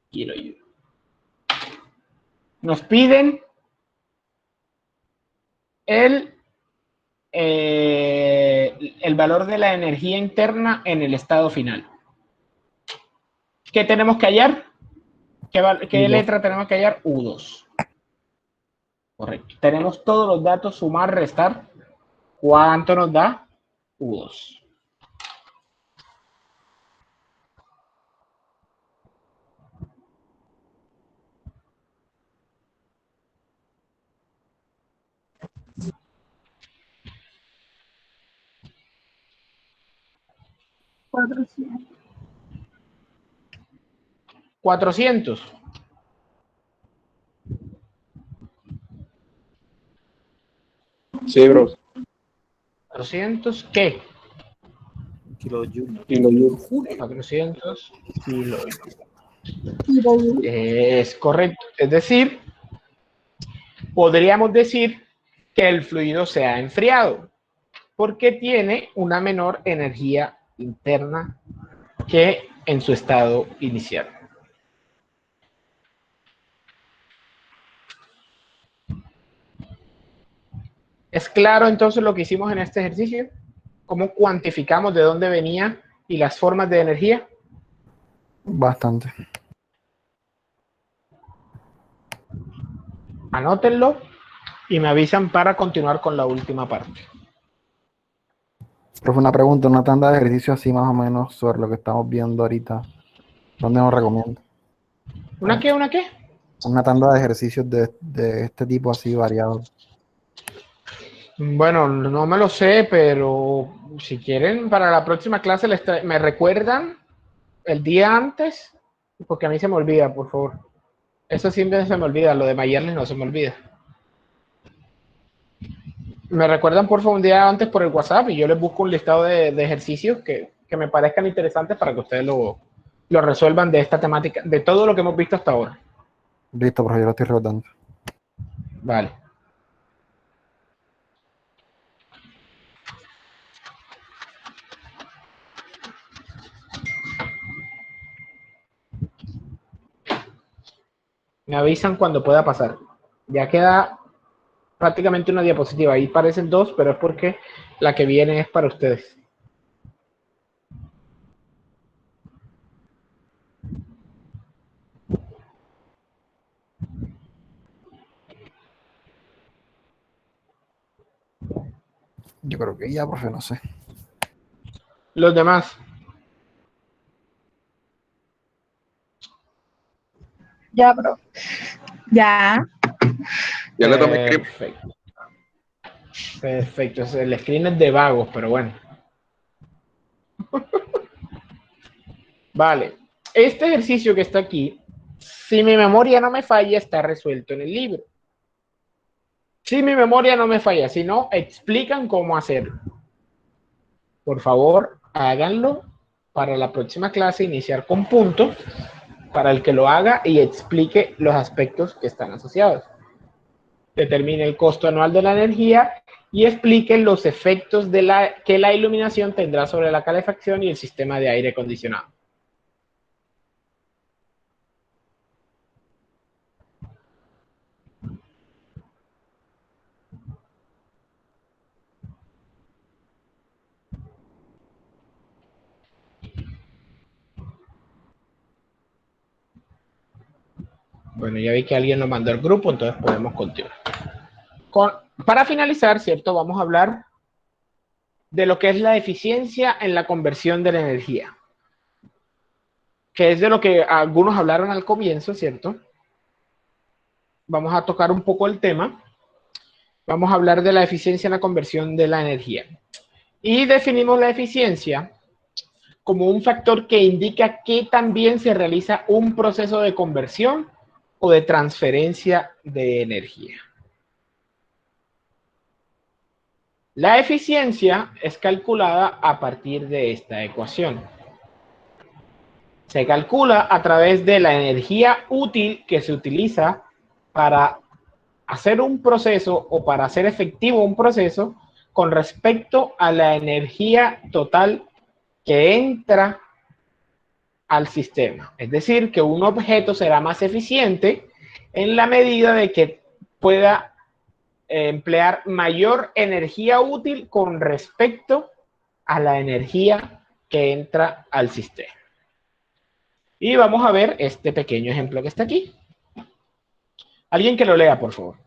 kilojoules. Nos piden el valor de la energía interna en el estado final. ¿Qué tenemos que hallar? ¿Qué letra tenemos que hallar? U2. Correcto. Tenemos todos los datos, sumar, restar. ¿Cuánto nos da? U2. $400. 400. Sí, bro. 400, ¿qué? Kilojoule. 400 kilojoule. Es correcto. Es decir, podríamos decir que el fluido se ha enfriado porque tiene una menor energía interna que en su estado inicial. ¿Es claro entonces lo que hicimos en este ejercicio? ¿Cómo cuantificamos de dónde venía y las formas de energía? Bastante. Anótenlo y me avisan para continuar con la última parte. Profe, una pregunta, una tanda de ejercicios así más o menos sobre lo que estamos viendo ahorita. ¿Dónde nos recomienda? ¿Una qué? ¿Una qué? Una tanda de ejercicios de este tipo así variado. Bueno, no me lo sé, pero si quieren, para la próxima clase me recuerdan el día antes, porque a mí se me olvida, por favor. Eso siempre se me olvida, lo de Mayerles no se me olvida. Me recuerdan, por favor, un día antes por el WhatsApp y yo les busco un listado de ejercicios que me parezcan interesantes para que ustedes lo resuelvan de esta temática, de todo lo que hemos visto hasta ahora. Listo, profe, yo lo estoy recordando. Vale. Me avisan cuando pueda pasar. Ya queda prácticamente una diapositiva. Ahí parecen dos, pero es porque la que viene es para ustedes. Yo creo que ya, profe, no sé. Los demás. Ya, bro. Ya. Ya le tomé screen. Perfecto. Perfecto. El screen es de vagos, pero bueno. Vale. Este ejercicio que está aquí, si mi memoria no me falla, está resuelto en el libro. Si mi memoria no me falla, si no, explican cómo hacerlo. Por favor, háganlo para la próxima clase, iniciar con puntos, para el que lo haga y explique los aspectos que están asociados. Determine el costo anual de la energía y explique los efectos que la iluminación tendrá sobre la calefacción y el sistema de aire acondicionado. Bueno, ya vi que alguien lo mandó al grupo, entonces podemos continuar. Para finalizar, ¿cierto? Vamos a hablar de lo que es la eficiencia en la conversión de la energía, que es de lo que algunos hablaron al comienzo, ¿cierto? Vamos a tocar un poco el tema. Vamos a hablar de la eficiencia en la conversión de la energía. Y definimos la eficiencia como un factor que indica que también se realiza un proceso de conversión o de transferencia de energía. La eficiencia es calculada a partir de esta ecuación. Se calcula a través de la energía útil que se utiliza para hacer un proceso o para hacer efectivo un proceso con respecto a la energía total que entra al sistema. Es decir, que un objeto será más eficiente en la medida de que pueda emplear mayor energía útil con respecto a la energía que entra al sistema. Y vamos a ver este pequeño ejemplo que está aquí. Alguien que lo lea, por favor.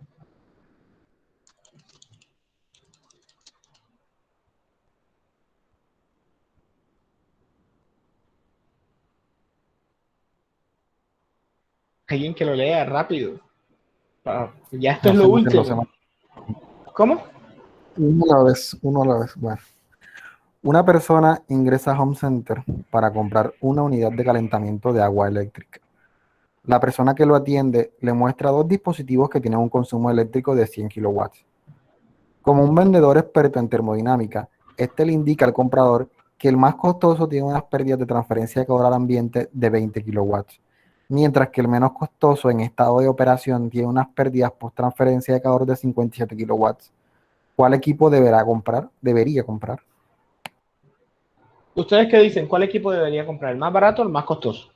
Alguien que lo lea rápido. Ya esto No es sé lo por qué lo último. ¿Cómo? Uno a la vez. Bueno, una persona ingresa a Home Center para comprar una unidad de calentamiento de agua eléctrica. La persona que lo atiende le muestra dos dispositivos que tienen un consumo eléctrico de 100 kilowatts. Como un vendedor experto en termodinámica, este le indica al comprador que el más costoso tiene unas pérdidas de transferencia de calor al ambiente de 20 kilowatts, mientras que el menos costoso en estado de operación tiene unas pérdidas post transferencia de calor de 57 kilowatts. ¿Cuál equipo debería comprar? ¿Ustedes qué dicen? ¿Cuál equipo debería comprar? ¿El más barato o el más costoso?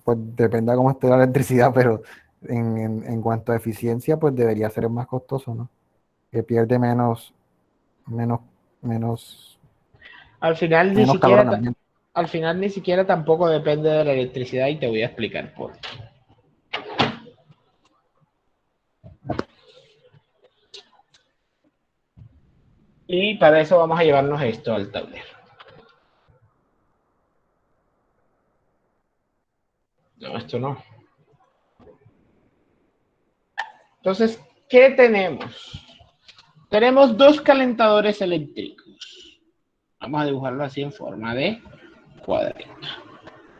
Pues depende de cómo esté la electricidad, pero en cuanto a eficiencia, pues debería ser el más costoso, ¿no? Que pierde menos Al final calor al ambiente. ni siquiera tampoco depende de la electricidad y te voy a explicar por qué. Y para eso vamos a llevarnos esto al tablero. No, esto no. Entonces, ¿qué tenemos? Tenemos dos calentadores eléctricos. Vamos a dibujarlo así en forma de cuadrito.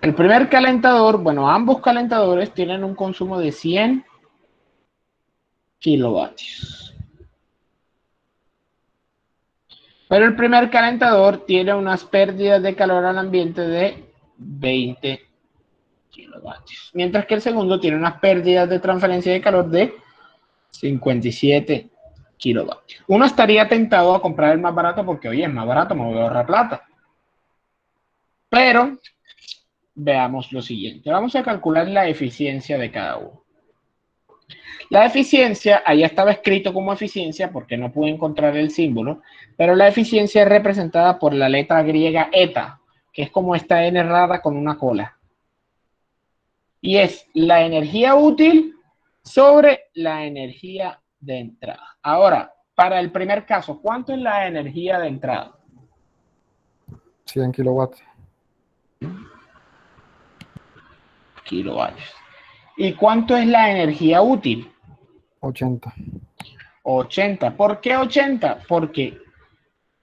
El primer calentador, bueno, ambos calentadores tienen un consumo de 100 kilovatios. Pero el primer calentador tiene unas pérdidas de calor al ambiente de 20 kilovatios. Mientras que el segundo tiene unas pérdidas de transferencia de calor de 57 kilovatios. Uno estaría tentado a comprar el más barato porque, oye, es más barato, me voy a ahorrar plata. Pero veamos lo siguiente. Vamos a calcular la eficiencia de cada uno. La eficiencia, ahí estaba escrito como eficiencia porque no pude encontrar el símbolo, pero la eficiencia es representada por la letra griega eta, que es como esta N rara con una cola. Y es la energía útil sobre la energía de entrada. Ahora, para el primer caso, ¿cuánto es la energía de entrada? 100 kilowatts. Kilovatios. ¿Y cuánto es la energía útil? 80. 80. ¿Por qué 80? Porque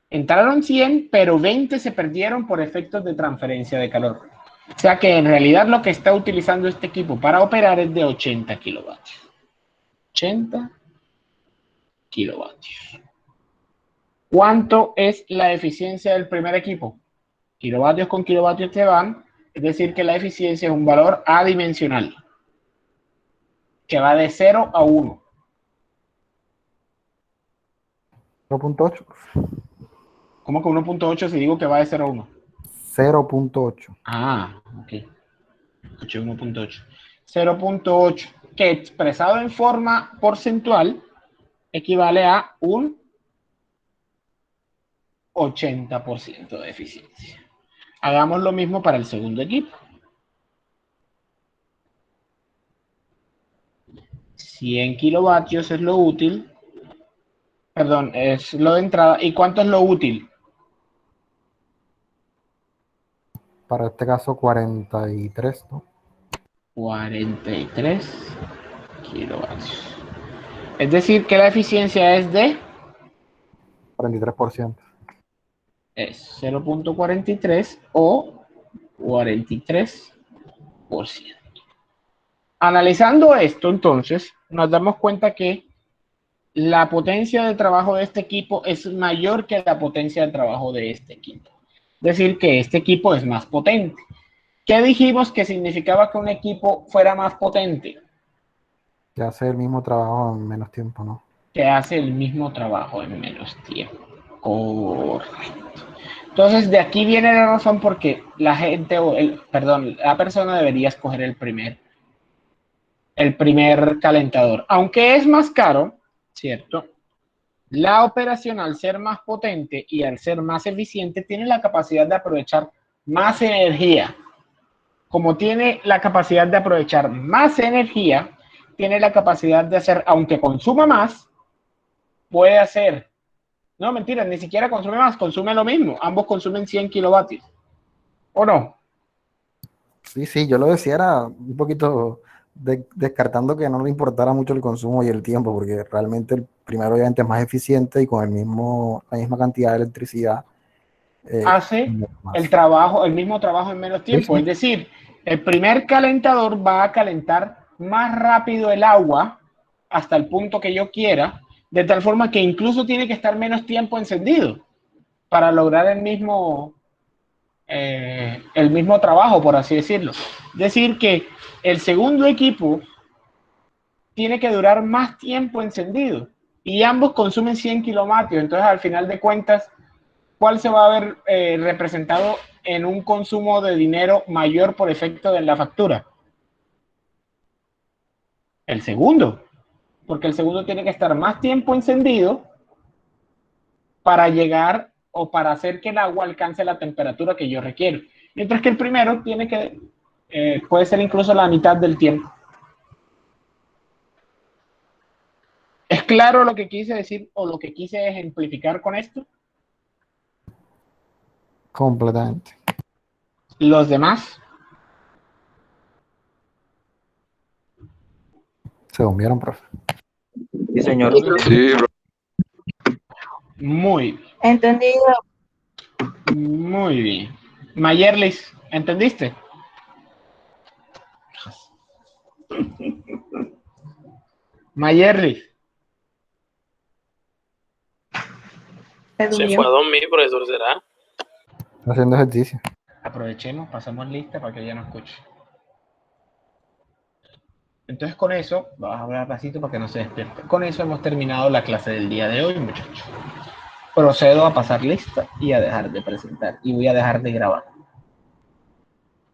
entraron 100, pero 20 se perdieron por efectos de transferencia de calor. O sea que en realidad lo que está utilizando este equipo para operar es de 80 kilovatios. 80 kilovatios. ¿Cuánto es la eficiencia del primer equipo? Kilovatios con kilovatios te van, es decir que la eficiencia es un valor adimensional, que va de 0 a 1. 0.8. ¿Cómo que 1.8 si digo que va de 0 a 1? 0.8. Ah, ok. 1.8. 0.8, que expresado en forma porcentual equivale a un 80% de eficiencia. Hagamos lo mismo para el segundo equipo. 100 kilovatios es lo útil. Perdón, es lo de entrada. ¿Y cuánto es lo útil? Para este caso, 43, ¿no? 43 kilovatios. Es decir, que la eficiencia es de 43%. es 0.43 o 43%. Analizando esto, entonces, nos damos cuenta que la potencia de trabajo de este equipo es mayor que la potencia de trabajo de este equipo. Es decir, que este equipo es más potente. ¿Qué dijimos que significaba que un equipo fuera más potente? Que hace el mismo trabajo en menos tiempo, ¿no? Que hace el mismo trabajo en menos tiempo. Correcto. Entonces, de aquí viene la razón porque la gente, la persona debería escoger el primer calentador. Aunque es más caro, ¿cierto? La operación, al ser más potente y al ser más eficiente, tiene la capacidad de aprovechar más energía. Como tiene la capacidad de aprovechar más energía, tiene la capacidad de hacer, aunque consuma más, puede hacer No, mentira, ni siquiera consume más, consume lo mismo. Ambos consumen 100 kilovatios. ¿O no? Sí, yo lo decía era un poquito descartando que no le importara mucho el consumo y el tiempo, porque realmente el primero obviamente es más eficiente y con la misma cantidad de electricidad hace más. el mismo trabajo en menos tiempo. Sí. Es decir, el primer calentador va a calentar más rápido el agua hasta el punto que yo quiera, de tal forma que incluso tiene que estar menos tiempo encendido para lograr el mismo trabajo, por así decirlo. Es decir, que el segundo equipo tiene que durar más tiempo encendido y ambos consumen 100 kilovatios. Entonces, al final de cuentas, ¿cuál se va a ver representado en un consumo de dinero mayor por efecto de la factura? El segundo, porque el segundo tiene que estar más tiempo encendido para llegar o para hacer que el agua alcance la temperatura que yo requiero. Mientras que el primero tiene que, puede ser incluso la mitad del tiempo. ¿Es claro lo que quise decir o lo que quise ejemplificar con esto? Completamente. ¿Los demás? Se durmieron, profe. Sí, señor. Sí, bro. Muy bien. Entendido. Muy bien. Mayerlis, ¿entendiste? Mayerlis. Se fue a dormir, profesor, ¿será? Haciendo ejercicio. Aprovechemos, pasamos lista para que ella no escuche. Entonces con eso, vamos a hablar pasito para que no se despierte. Con eso hemos terminado la clase del día de hoy, muchachos. Procedo a pasar lista y a dejar de presentar. Y voy a dejar de grabar.